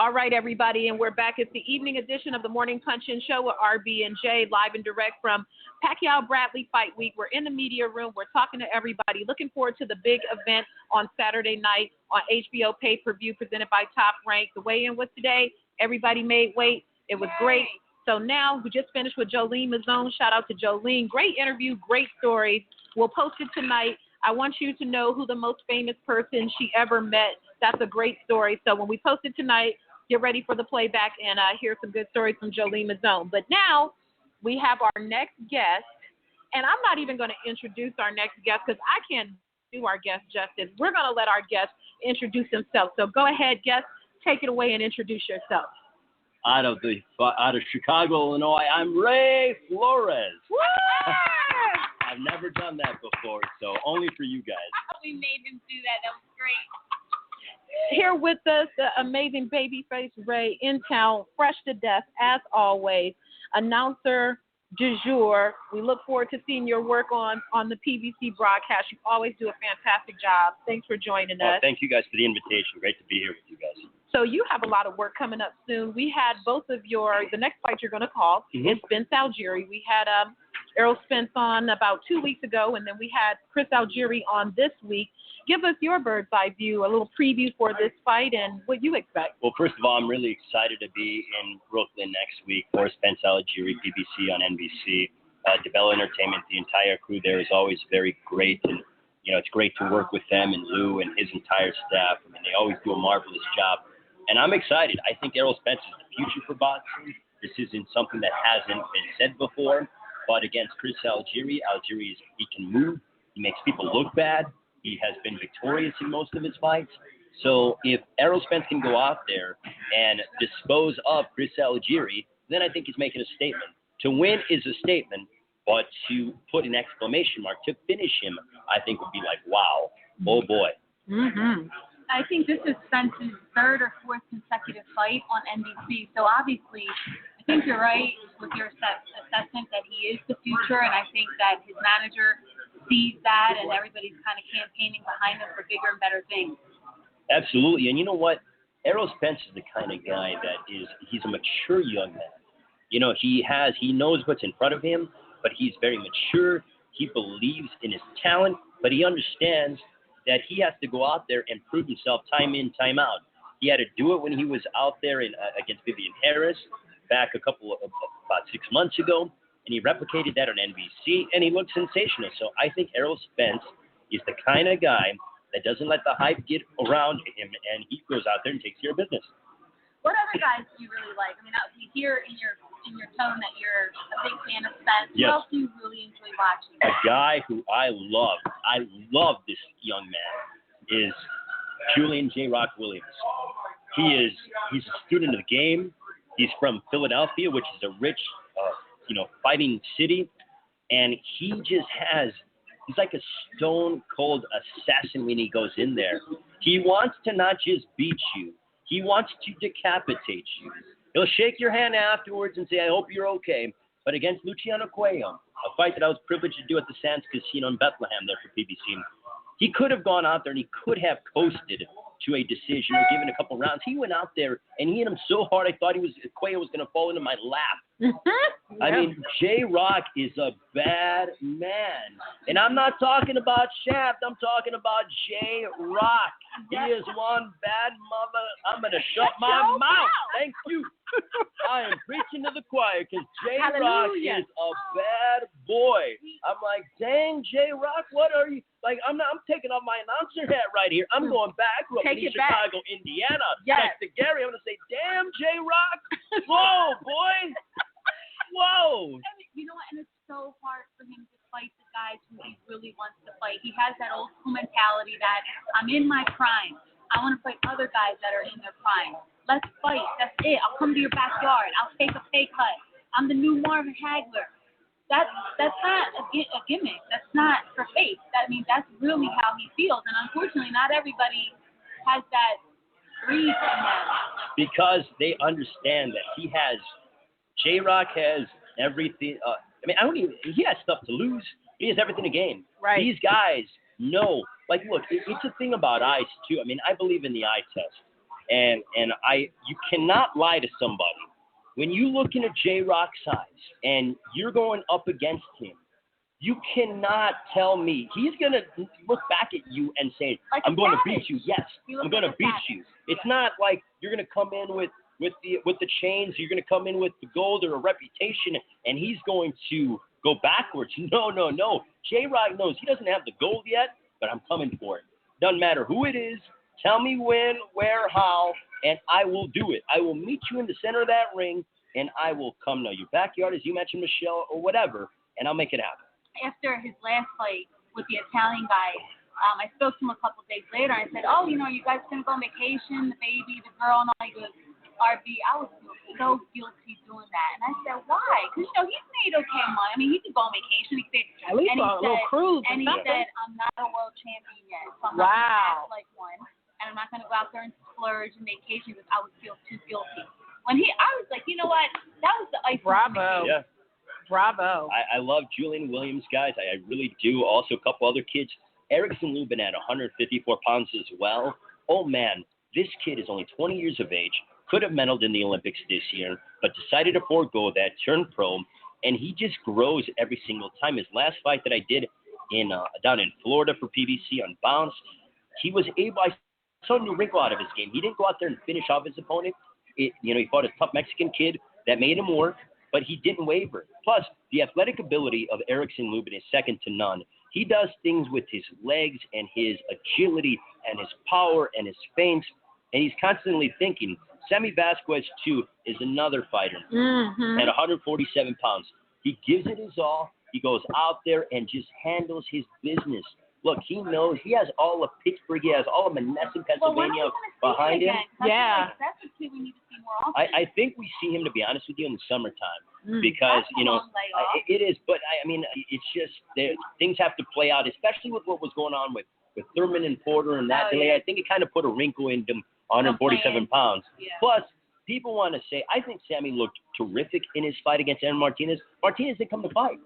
All right, everybody, and we're back. It's the evening edition of the Morning Punch-In Show with RB and J, live and direct from Pacquiao-Bradley Fight Week. We're in the media room. We're talking to everybody. Looking forward to the big event on Saturday night on HBO pay-per-view presented by Top Rank. The weigh-in was today. Everybody made weight. It was great. So now we just finished with Jolene Mazzone. Shout out to Jolene. Great interview, great stories. We'll post it tonight. I want you to know who the most famous person she ever met. That's a great story. So when we post it tonight, get ready for the playback and hear some good stories from Jolene Mazzone. But now we have our next guest, and I'm not even going to introduce our next guest because I can't do our guest justice. We're going to let our guest introduce himself. So go ahead, guest, take it away and introduce yourself. Out of Chicago, Illinois, I'm Ray Flores. I've never done that before, so only for you guys. We made him do that. That was great. Here with us, the amazing babyface Ray in town, fresh to death as always, announcer du jour. We look forward to seeing your work on the PBC broadcast. You always do a fantastic job. Thanks for joining us. Thank you guys for the invitation. Great to be here with you guys. So you have a lot of work coming up soon. We had both of the next fight you're going to call is Spence Algieri. We had Errol Spence on about 2 weeks ago, and then we had Chris Algieri on this week. Give us your bird's eye view, a little preview for this fight and what you expect. Well, first of all, I'm really excited to be in Brooklyn next week for Spence Algieri, PBC on NBC. DeBella Entertainment, the entire crew there is always very great, and it's great to work with them and Lou and his entire staff. I mean, they always do a marvelous job. And I'm excited. I think Errol Spence is the future for boxing. This isn't something that hasn't been said before. But against Chris Algieri, he can move. He makes people look bad. He has been victorious in most of his fights. So if Errol Spence can go out there and dispose of Chris Algieri, then I think he's making a statement. To win is a statement, but to put an exclamation mark, to finish him, I think would be like, wow, oh boy. Mm-hmm. I think this is Spence's third or fourth consecutive fight on NBC. So obviously, I think you're right with your assessment that he is the future, and I think that his manager sees that, and everybody's kind of campaigning behind him for bigger and better things. Absolutely, and you know what? Errol Spence is the kind of guy he's a mature young man. He knows what's in front of him, but he's very mature. He believes in his talent, but he understands that he has to go out there and prove himself time in, time out. He had to do it when he was out there against Vivian Harris back about 6 months ago, and he replicated that on NBC, and he looked sensational. So I think Errol Spence is the kind of guy that doesn't let the hype get around him, and he goes out there and takes care of business. What other guys do you really like? I mean, we hear in your tone that you're a big fan of Spence. Yes. Who else do you really enjoy watching? A guy who I love this young man, is Julian J. Rock Williams. He's a student of the game. He's from Philadelphia, which is a rich, fighting city, and he's like a stone cold assassin when he goes in there. He wants to not just beat you. He wants to decapitate you. He'll shake your hand afterwards and say, I hope you're okay. But against Luciano Cuello, a fight that I was privileged to do at the Sands Casino in Bethlehem there for PBC, he could have gone out there and he could have coasted to a decision or given a couple rounds. He went out there and he hit him so hard I thought Cuello was going to fall into my lap. Yeah. I mean, J-Rock is a bad man. And I'm not talking about Shaft. I'm talking about J-Rock. He is one bad mother. I'm going to shut my mouth. Thank you. I am preaching to the choir because J-Rock is a bad boy. I'm like, dang, J-Rock, what are you? Like, I'm taking off my announcer hat right here. I'm going back. I grew up in Chicago, Indiana. Yes. Next to Gary, I'm going to say, damn, J-Rock. Whoa, boy. Whoa. I mean, you know what? And it's so hard for him to fight the guys who he really wants to fight. He has that old school mentality that I'm in my prime. I want to fight other guys that are in their prime. Let's fight. That's it. I'll come to your backyard. I'll take a pay cut. I'm the new Marvin Hagler. That's not a gimmick. That's not for faith. That means that's really how he feels. And unfortunately, not everybody has that breeze in them. Because they understand that J-Rock has everything. He has stuff to lose. He has everything to gain. Right. These guys know. Like, look, it's a thing about eyes, too. I mean, I believe in the eye test. And you cannot lie to somebody. When you look into J-Rock's eyes and you're going up against him, you cannot tell me he's going to look back at you and say, like I'm going to beat you. Yes, I'm going to beat you. It's not like you're going to come in with the chains, you're going to come in with the gold or a reputation, and he's going to go backwards. No. J-Rock knows he doesn't have the gold yet, but I'm coming for it. Doesn't matter who it is. Tell me when, where, how, and I will do it. I will meet you in the center of that ring, and I will come to your backyard, as you mentioned, Michelle, or whatever, and I'll make it happen. After his last fight with the Italian guy, I spoke to him a couple of days later. I said, "Oh, you guys gonna go on vacation, the baby, the girl," and all. He goes, "RB, I was so guilty doing that." And I said, "Why?" Because he's made okay money. I mean, he could go on vacation. He could, at least and a little cruise. And he said, "I'm not a world champion yet, so I'm not gonna act like one, and I'm not gonna go out there and splurge and vacation because I would feel too guilty." I was like, you know what? That was the icing on the cake. Yeah. Bravo. I love Julian Williams, guys. I really do. Also, a couple other kids. Erickson Lubin at 154 pounds as well. Oh, man, this kid is only 20 years of age, could have medaled in the Olympics this year, but decided to forego that, turned pro, and he just grows every single time. His last fight that I did down in Florida for PBC on Bounce, he was able – I saw a new wrinkle out of his game. He didn't go out there and finish off his opponent. He fought a tough Mexican kid that made him work, but he didn't waver. Plus, the athletic ability of Erickson Lubin is second to none. He does things with his legs and his agility and his power and his feints, and he's constantly thinking. Sammy Vasquez, too, is another fighter at 147 pounds. He gives it his all. He goes out there and just handles his business. Look, he knows. He has all of Pittsburgh. He has all of Menneson, Pennsylvania behind him. Yeah. That's the kid we need to see more often. I think we see him, to be honest with you, in the summertime because, it is. But, I mean, it's just things have to play out, especially with what was going on with Thurman and Porter and that delay. I think it kind of put a wrinkle in him, 147 pounds. Yeah. Plus, people want to say, I think Sammy looked terrific in his fight against Aaron Martinez. Martinez didn't come to fight.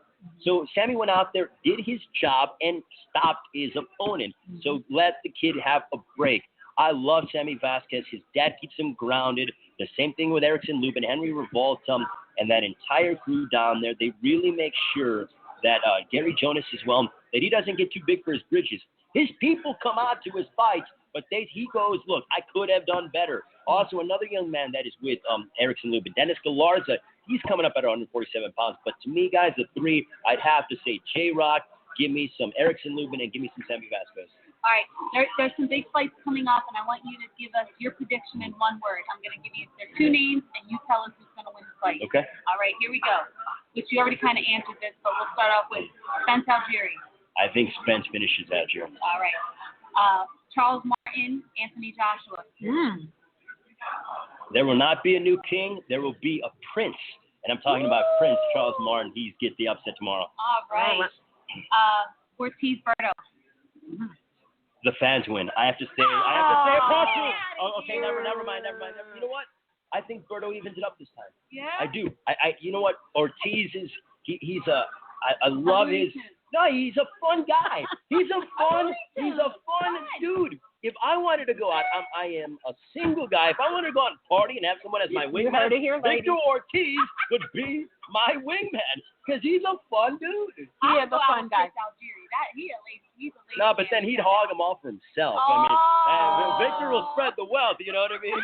So Sammy went out there, did his job, and stopped his opponent. So let the kid have a break. I love Sammy Vasquez. His dad keeps him grounded. The same thing with Erickson Lubin, Henry Revolta, and that entire crew down there. They really make sure that Gary Jonas as well, that he doesn't get too big for his britches. His people come out to his fights, but he goes, look, I could have done better. Also, another young man that is with Erickson Lubin, Dennis Galarza, he's coming up at 147 pounds. But to me, guys, the three, I'd have to say J-Rock, give me some Erickson Lubin, and give me some Sammy Vasquez. All right, there's some big fights coming up, and I want you to give us your prediction in one word. I'm going to give you their two names, and you tell us who's going to win the fight. Okay. All right, here we go. Which you already kind of answered this, but we'll start off with Spence Algieri. I think Spence finishes Algieri. All right. Charles Martin, Anthony Joshua. There will not be a new king. There will be a prince. And I'm talking about Prince Charles Martin. He's get the upset tomorrow. All right. Ortiz Berto. The fans win. I have to say Apostle. Oh, okay, never mind. You know what? I think Berto evens it up this time. Yeah. I do. You know what? Ortiz is I love his. No, he's a fun guy. He's a fun dude. If I wanted to go out, I am a single guy. If I wanted to go out and party and have someone as my wingman, Victor Ortiz would be my wingman because he's a fun dude. He is a fun guy. He's a lazy no, but then he'd hog him all for himself. I mean, Victor will spread the wealth. You know what I mean?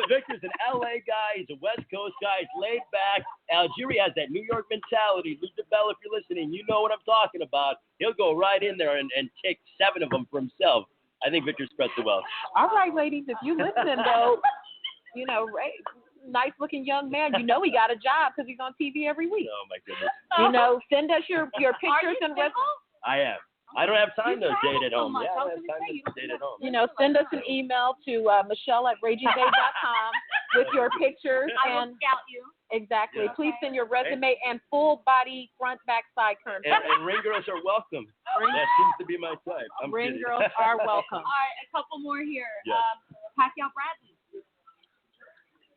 Victor's an LA guy. He's a West Coast guy. He's laid back. Algieri has that New York mentality. Luke DeBell, if you're listening, you know what I'm talking about. He'll go right in there and take 7 of them for himself. I think Victor spreads the wealth. All right, ladies, if you listening, though, nice-looking young man, he got a job because he's on TV every week. Oh, my goodness. Send us your pictures and resume. I am. I don't have time to date at home. Yeah, I don't have time to date at home. Send us an email to Michelle@RagingBay.com with your pictures. I will scout you. Exactly. Yeah. Please send your resume and full body front, back, side turn. And ring girls are welcome. That seems to be my type. Ring girls are welcome. All right, a couple more here. Yes. Pacquiao Bradley.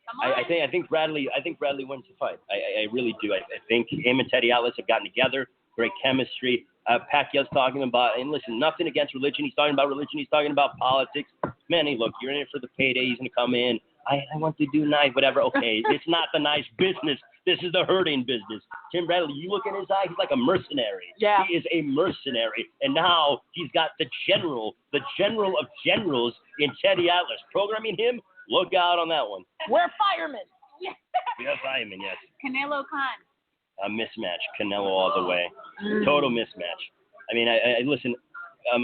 Come on. I think Bradley wins the fight. I really do. I think him and Teddy Atlas have gotten together. Great chemistry. Pacquiao's talking about, and listen, nothing against religion. He's talking about religion. He's talking about politics. Man, hey, look, you're in it for the payday. He's going to come in. I want to do nice, whatever. Okay, it's not the nice business. This is the hurting business. Tim Bradley, you look in his eye, he's like a mercenary. Yeah. He is a mercenary. And now he's got the general of generals in Teddy Atlas. Programming him, look out on that one. We're firemen. We have firemen, yes. Canelo Khan. A mismatch. Canelo all the way. Total mismatch. I mean, I listen,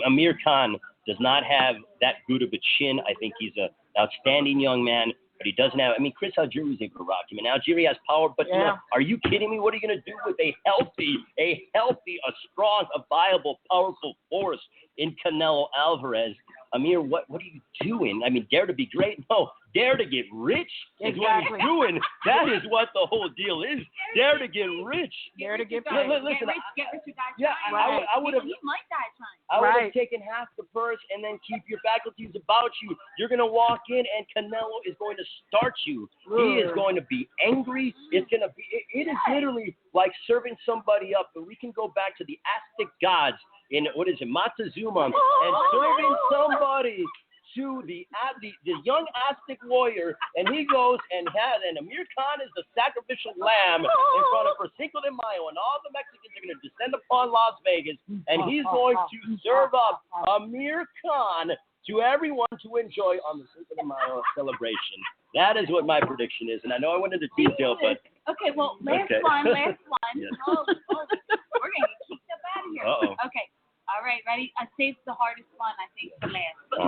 Amir Khan does not have that good of a chin. I think he's an outstanding young man, but he doesn't have, I mean, Chris Algieri is a rock him. And Algieri has power, but you know, are you kidding me? What are you going to do with a healthy, a strong, a viable, powerful force in Canelo Alvarez? Amir, what are you doing? I mean, dare to be great? No, dare to get rich is what he's doing. That is what the whole deal is. Dare to get rich. Dare to get Listen, Get rich or die yeah, trying. I would have. He might die trying. I would have taken half the purse and then keep your faculties about you. You're going to walk in and Canelo is going to start you. He is going to be angry. It's going to be, it is literally like serving somebody up. But we can go back to the Aztec gods in, Montezuma, and serving somebody to the young Aztec warrior, and he goes and Amir Khan is the sacrificial lamb in front of Cinco de Mayo, and all the Mexicans are going to descend upon Las Vegas, and he's going to serve up Amir Khan to everyone to enjoy on the Cinco de Mayo celebration. That is what my prediction is, and I know I went into detail, but... Okay, well, last one. Yes. Oh, we're going to get kicked up out of here. Uh-oh. Okay. All right, ready? I saved the hardest one, I think, for last. But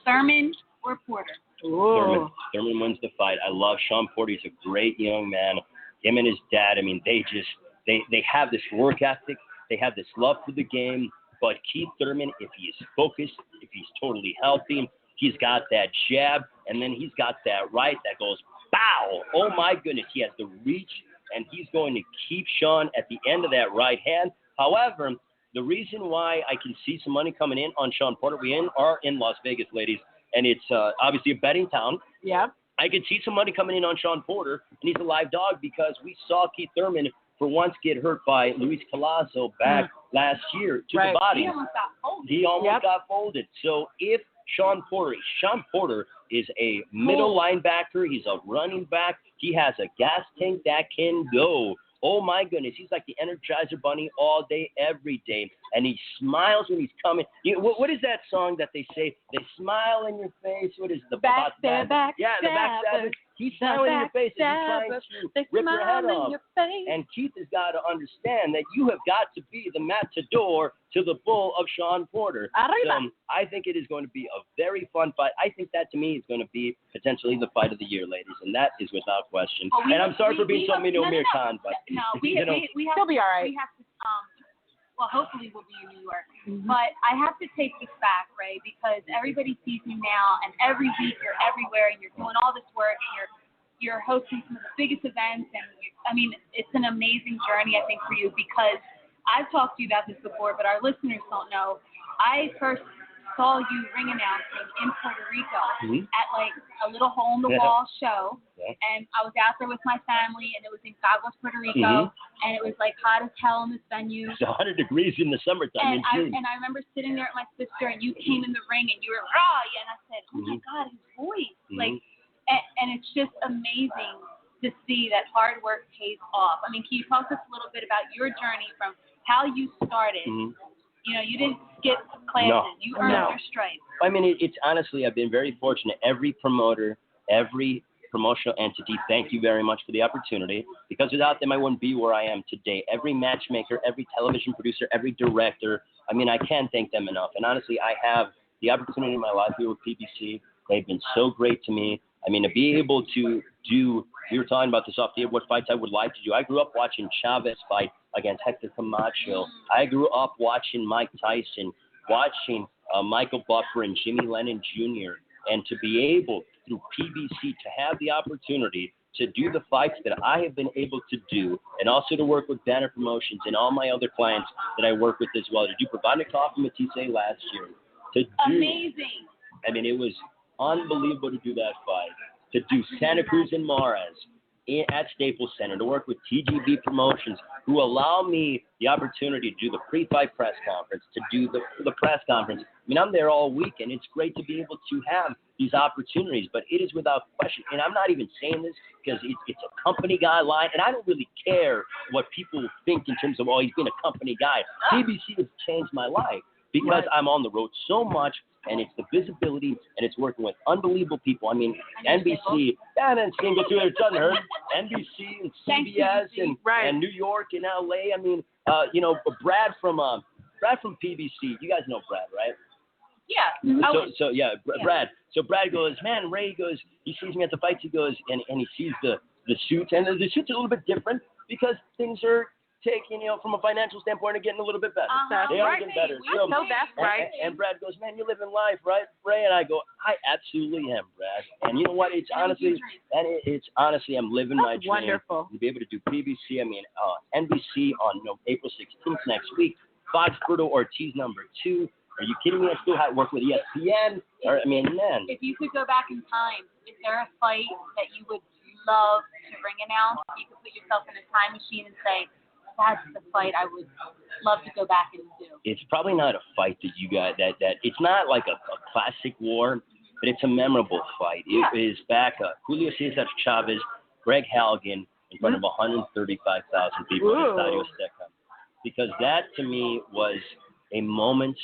Thurman or Porter? Thurman wins the fight. I love Sean Porter. He's a great young man. Him and his dad, I mean, they have this work ethic. They have this love for the game. But Keith Thurman, if he is focused, if he's totally healthy, he's got that jab, and then he's got that right that goes, bow. Oh, my goodness. He has the reach, and he's going to keep Sean at the end of that right hand. However, the reason why I can see some money coming in on Sean Porter, we are in Las Vegas, ladies, and it's obviously a betting town. Yeah. I can see some money coming in on Sean Porter, and he's a live dog because we saw Keith Thurman for once get hurt by Luis Colazo back last year to the body. He almost got folded. So if Sean Porter is a middle linebacker, he's a running back, he has a gas tank that can go. Oh, my goodness. He's like the Energizer Bunny all day, every day. And he smiles when he's coming. What is that song that they say? They smile in your face. What is the backstab? Yeah, the backstab. He's smiling in your face and he's trying to rip your head off. And Keith has got to understand that you have got to be the matador to the bull of Sean Porter. So I think it is going to be a very fun fight. I think that, to me, is going to be potentially the fight of the year, ladies. And that is without question. And I'm sorry for being so mean to Amir Khan, but we have he'll be all right. We have to, well, hopefully we'll be in New York. But I have to take this back, Ray, because everybody sees you now, and every week you're everywhere, and you're doing all this work, and you're hosting some of the biggest events. And I mean, it's an amazing journey, I think, for you, because I've talked to you about this before, but our listeners don't know. I first saw you ring announcing in Puerto Rico at like a little hole-in-the-wall show. And I was out there with my family, and it was in Cagos, Puerto Rico, and it was like hot as hell in this venue. It's 100 degrees in the summertime in June. And I remember sitting there with my sister, and you came in the ring, and you were raw, and I said, oh my God, his voice. Like, and it's just amazing to see that hard work pays off. I mean, can you talk to us a little bit about your journey from how you started? You know, you didn't skip classes. No. You earned your stripes. I mean, it's honestly, I've been very fortunate. Every promoter, every promotional entity, thank you very much for the opportunity, because without them, I wouldn't be where I am today. Every matchmaker, every television producer, every director, I mean, I can't thank them enough. And honestly, I have the opportunity in my life here with PBC. They've been so great to me. I mean, to be able to do, we were talking about this off the air, what fights I would like to do. I grew up watching Chavez fight against Hector Camacho. I grew up watching Mike Tyson, watching Michael Buffer and Jimmy Lennon Jr., and to be able, through PBC, to have the opportunity to do the fights that I have been able to do, and also to work with Banner Promotions and all my other clients that I work with as well, to do Provodnikov and Matisse last year. Amazing. I mean, it was unbelievable to do that fight. To do Santa Cruz and Mares, at Staples Center to work with TGB Promotions, who allow me the opportunity to do the pre-fight press conference, to do the press conference. I mean, I'm there all week, and it's great to be able to have these opportunities, but it is without question, and I'm not even saying this because it's a company guy line, and I don't really care what people think in terms of, oh, he's been a company guy. PBC has changed my life because I'm on the road so much, and it's the visibility, and it's working with unbelievable people. I mean, NBC, and then single to it doesn't hurt. NBC and CBS and New York and LA. I mean, Brad from PBC. You guys know Brad, right? Yeah. Brad. So Brad goes, man, Ray goes, he sees me at the fights, he goes, and he sees the suits, and the suits are a little bit different because things are taking, from a financial standpoint, are getting a little bit better. They are getting better. So that's right. And Brad goes, man, you're living life, right, Ray? And I go, I absolutely am, Brad. And you know what? It's honestly, I'm living my dream. Wonderful. To be able to do PBC, NBC on April 16th next week. Fox Bruto Ortiz #2. Are you kidding me? I still have to work with ESPN. Man. If you could go back in time, is there a fight that you would love to ring announce? You could put yourself in a time machine and say, that's the fight I would love to go back and do. It's probably not a fight that you got that it's not like a classic war, but it's a memorable fight. It is back Julio Cesar Chavez, Greg Halgan in front of 135,000 people in Estadio Azteca. Because that to me was a moment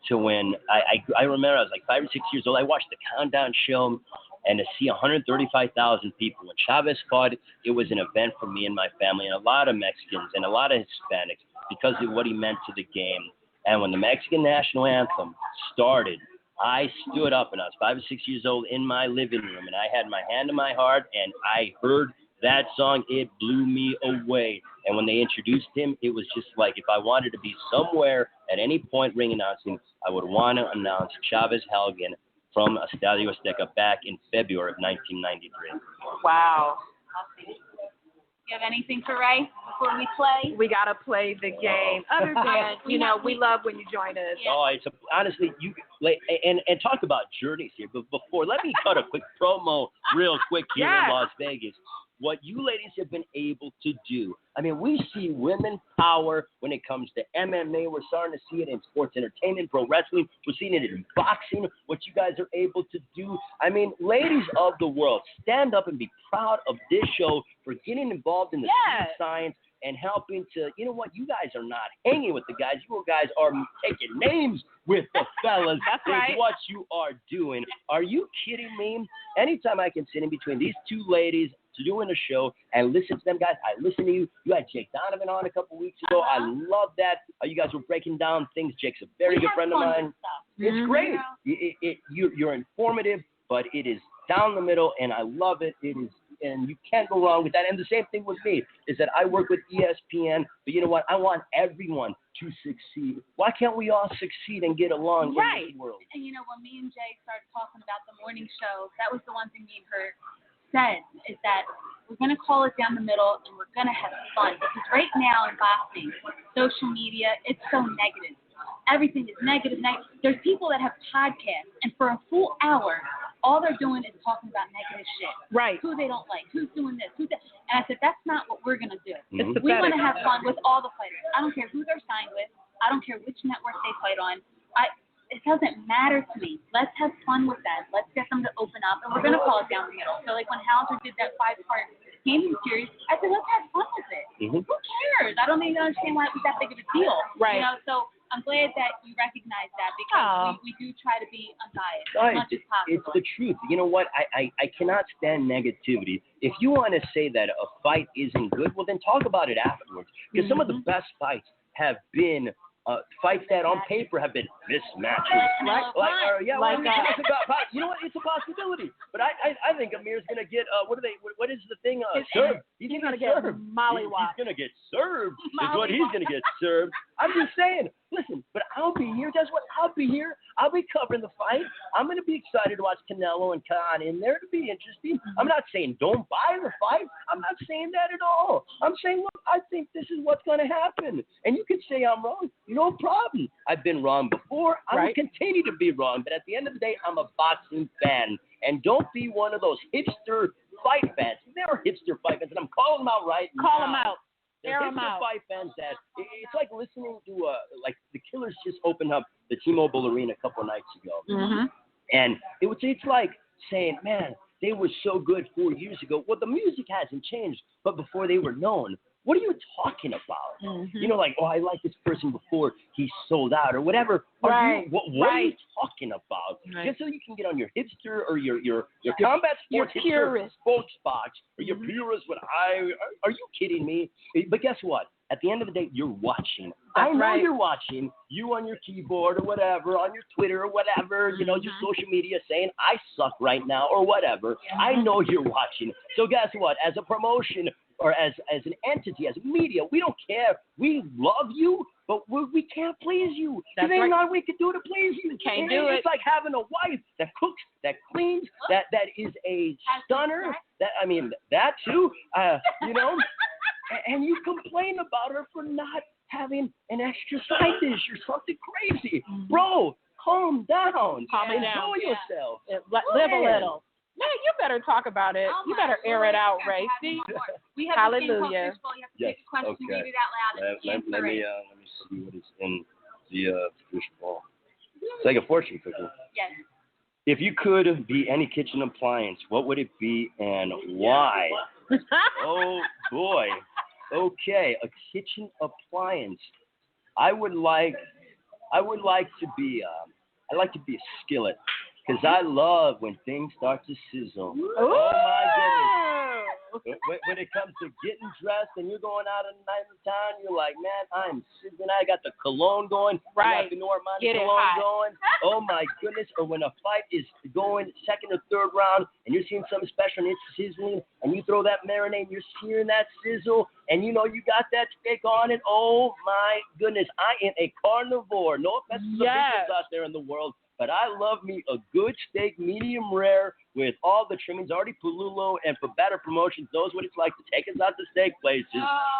to when I remember I was like 5 or 6 years old. I watched the Countdown show, and to see 135,000 people. When Chavez fought, it was an event for me and my family, and a lot of Mexicans and a lot of Hispanics because of what he meant to the game. And when the Mexican national anthem started, I stood up, and I was 5 or 6 years old in my living room, and I had my hand on my heart, and I heard that song. It blew me away. And when they introduced him, it was just like if I wanted to be somewhere at any point ring announcing, I would want to announce Chavez Halgan from Estadio Azteca back in February of 1993. Wow. Do you have anything for Ray before we play? We got to play the game. Other than, we love when you join us. Oh, honestly, and talk about journeys here. But before, let me cut a quick promo real quick here in Las Vegas. What you ladies have been able to do. I mean, we see women power when it comes to MMA. We're starting to see it in sports entertainment, pro wrestling. We're seeing it in boxing, what you guys are able to do. I mean, ladies of the world, stand up and be proud of this show for getting involved in the science and helping to, you guys are not hanging with the guys. You guys are taking names with the fellas. That's right. What you are doing. Are you kidding me? Anytime I can sit in between these two ladies doing a show and listen to them guys, I listen to you. You had Jake Donovan on a couple weeks ago. I love that. You guys were breaking down things. Jake's a very good friend of mine. It's great. You're informative, but it is down the middle, and I love it. It is, and you can't go wrong with that. And the same thing with me is that I work with ESPN, but you know what? I want everyone to succeed. Why can't we all succeed and get along in this world? And when me and Jay started talking about the morning show, that was the one thing me and her said, is that we're going to call it down the middle and we're going to have fun. Because right now in boxing, social media, it's so negative. Everything is negative. There's people that have podcasts, and for a full hour, all they're doing is talking about negative shit. Right. Who they don't like, who's doing this, who's that. And I said, that's not what we're going to do. Mm-hmm. We want to have fun with all the fighters. I don't care who they're signed with. I don't care which network they fight on. It doesn't matter to me. Let's have fun with that. Let's get them to open up, and we're going to call it down the middle. So, like when Hauser did that 5-part gaming series, I said, let's have fun with it. Mm-hmm. Who cares? I don't even understand why it was that big of a deal. Right. So I'm glad that you recognize that, because we do try to be unbiased as much as possible. It's the truth. You know what? I cannot stand negativity. If you want to say that a fight isn't good, well, then talk about it afterwards. Because some of the best fights have been fights that on paper have been mismatches. You know what? It's a possibility. But I think Amir's going to get, what is the thing? Served. He's going to get mollywopped. He's going to get served is what he's going to get served. I'm just saying, listen, but I'll be here. Guess what? I'll be here. I'll be covering the fight. I'm going to be excited to watch Canelo and Khan in there. To be interesting. I'm not saying don't buy the fight. I'm not saying that at all. I'm saying, look, I think this is what's going to happen. And you could say I'm wrong. No problem. I've been wrong before. I will continue to be wrong. But at the end of the day, I'm a boxing fan. And don't be one of those hipster fight fans. There are hipster fight fans, and I'm calling them out right now. Call them out. There's Air 'em hipster out. fight fans that it's like listening to like the Killers just opened up the T-Mobile Arena a couple of nights ago, and it's like saying, man, they were so good 4 years ago. Well, the music hasn't changed, but before they were known. What are you talking about? You know, like, oh, I like this person before he sold out or whatever. What are you talking about? Just so you can get on your hipster or your combat sports purist sports box or your purist. Are you kidding me? But guess what? At the end of the day, you're watching. I know you're watching. You on your keyboard or whatever, on your Twitter or whatever, you know, your social media saying, I suck right now or whatever. I know you're watching. So guess what? As a promotion or as an entity, as media, we don't care. We love you, but we can't please you. That's There's right. nothing we can do to please you. Can't do it. It's like having a wife that cooks, that cleans, that is a stunner. That too. You know. And you complain about her for not having an extra side dish or something crazy. Bro, calm down. Enjoy yourself. Live a little. Man, you better talk about it. You better air it out, Ray. See? We have Hallelujah. You have to take a question, read it out loud, and Let answer me it. see what is in the fishbowl. It's like a fortune cookie. Yes. If you could be any kitchen appliance, what would it be and why? Oh boy. Okay, a kitchen appliance. I would like to be I like to be a skillet because I love when things start to sizzle. Oh my goodness. When it comes to getting dressed and you're going out at night in town, you're like, man, I'm sizzling. I got the cologne going. I got the Normani cologne going. Oh my goodness. Or when a fight is going second or third round and you're seeing something special and it's sizzling and you throw that marinade and you're searing that sizzle and you know you got that steak on it. Oh my goodness. I am a carnivore. No offense to the vegans out there in the world. But I love me a good steak, medium rare, with all the trimmings, already Pululo, and for better promotions, knows what it's like to take us out to steak places.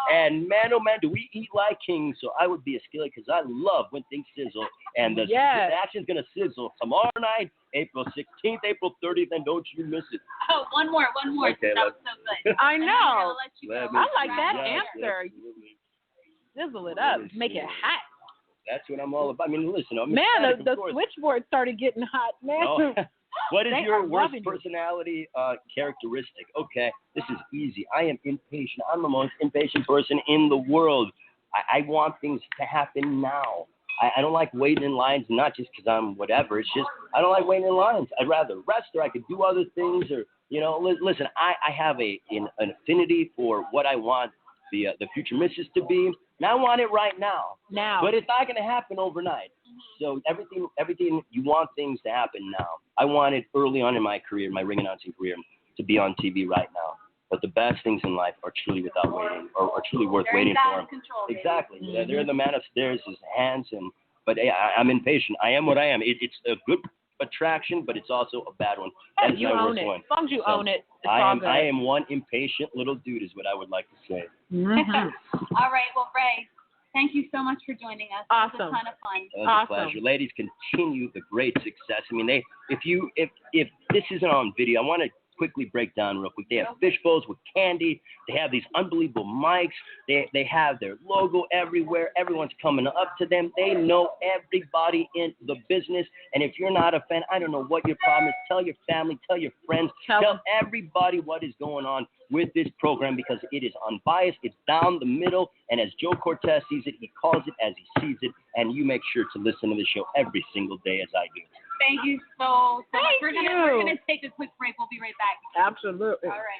And man, oh man, do we eat like kings. So I would be a skillet because I love when things sizzle. And the action's going to sizzle tomorrow night, April 16th, April 30th, and don't you miss it. Oh, one more. Okay, that was so good. I know. Let you go. I like that Yes, answer. absolutely. Sizzle it up. Make it hot. That's what I'm all about. I mean, listen, I'm Man, ecstatic, the of course. switchboard started getting hot. Man. Oh. What is They your are worst loving you. personality characteristic? Okay, this is easy. I am impatient. I'm the most impatient person in the world. I want things to happen now. I don't like waiting in lines, not just because I'm whatever. It's just I don't like waiting in lines. I'd rather rest or I could do other things. Or, you know, listen, I have an affinity for what I want the future missus to be. And I want it right now. But it's not going to happen overnight. So everything you want things to happen now. I want it early on in my career, my ring announcing career, to be on TV right now. But the best things in life are truly without waiting, or are truly worth waiting for. Exactly. They're the man upstairs, his hands, but hey, I'm impatient. I am what I am. It's a good attraction, but it's also a bad one. Hey, you own it. As long as you own it, it's all good. I am one impatient little dude, is what I would like to say. All right. Well, Ray, thank you so much for joining us. Awesome. It was a ton of fun. It was a pleasure. Ladies, continue the great success. I mean, if this isn't on video, I want to quickly break down real quick. They have fish bowls with candy. They have these unbelievable mics. They have their logo everywhere. Everyone's coming up to them. They know everybody in the business. And if you're not a fan, I don't know what your problem is. Tell your family, tell your friends, tell everybody what is going on with this program, because it is unbiased. It's down the middle. And as Joe Cortez sees it, he calls it as he sees it. And you make sure to listen to the show every single day as I do. Thank you so much. We're gonna take a quick break. We'll be right back. Absolutely. All right.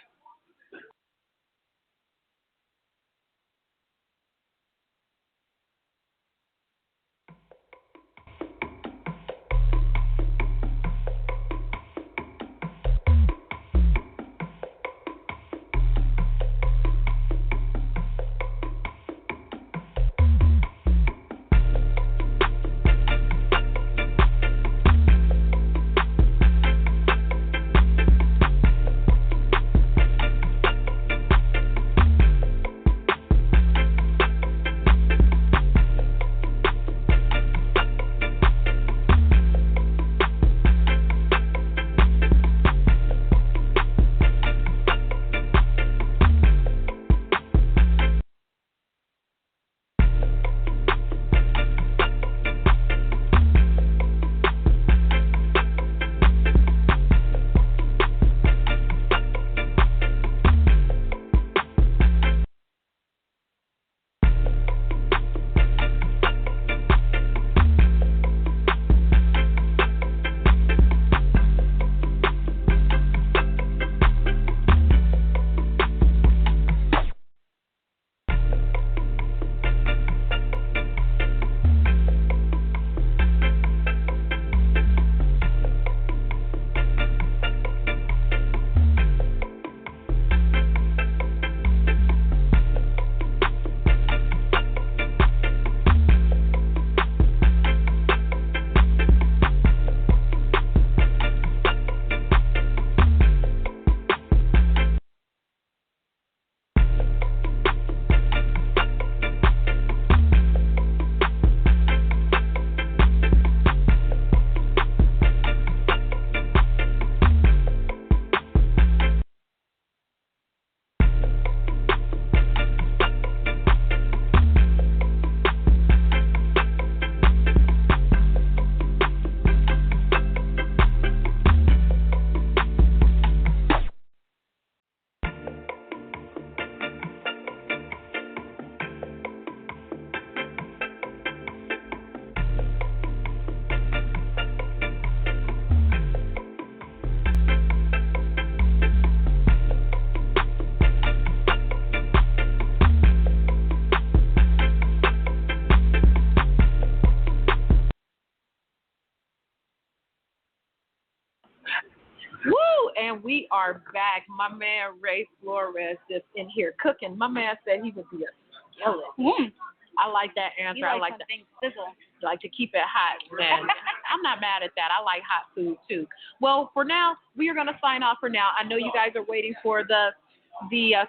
And we are back. My man Ray Flores is in here cooking. My man said he would be a skillet. I like that answer. I like that. Sizzle. Like to keep it hot, man. I'm not mad at that. I like hot food too. Well, for now, we are going to sign off for now. I know you guys are waiting for the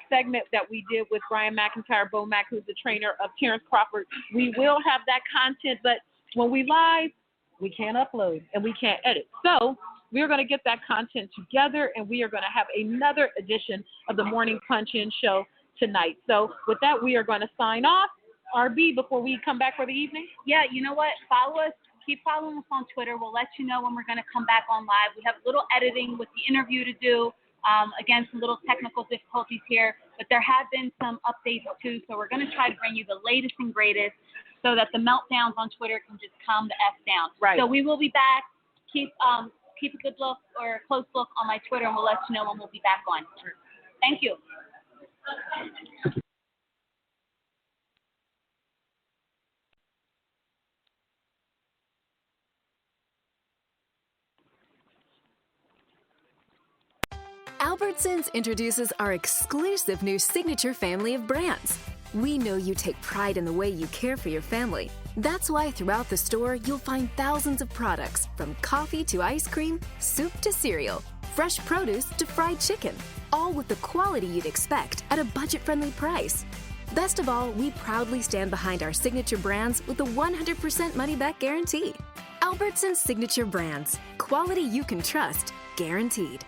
segment that we did with Brian McIntyre Bomac, who's the trainer of Terrence Crawford. We will have that content, but when we live, we can't upload and we can't edit. So we are going to get that content together, and we are going to have another edition of the Morning Punch-In Show tonight. So with that, we are going to sign off. RB, before we come back for the evening? Yeah, you know what? Follow us. Keep following us on Twitter. We'll let you know when we're going to come back on live. We have a little editing with the interview to do. Again, some little technical difficulties here, but there have been some updates too. So we're going to try to bring you the latest and greatest so that the meltdowns on Twitter can just calm the F down. Right. So we will be back. Keep a good look or a close look on my Twitter, and we'll let you know when we'll be back on. Thank you. Albertsons introduces our exclusive new signature family of brands. We know you take pride in the way you care for your family. That's why throughout the store, you'll find thousands of products, from coffee to ice cream, soup to cereal, fresh produce to fried chicken, all with the quality you'd expect at a budget-friendly price. Best of all, we proudly stand behind our signature brands with a 100% money-back guarantee. Albertsons Signature Brands. Quality you can trust, guaranteed.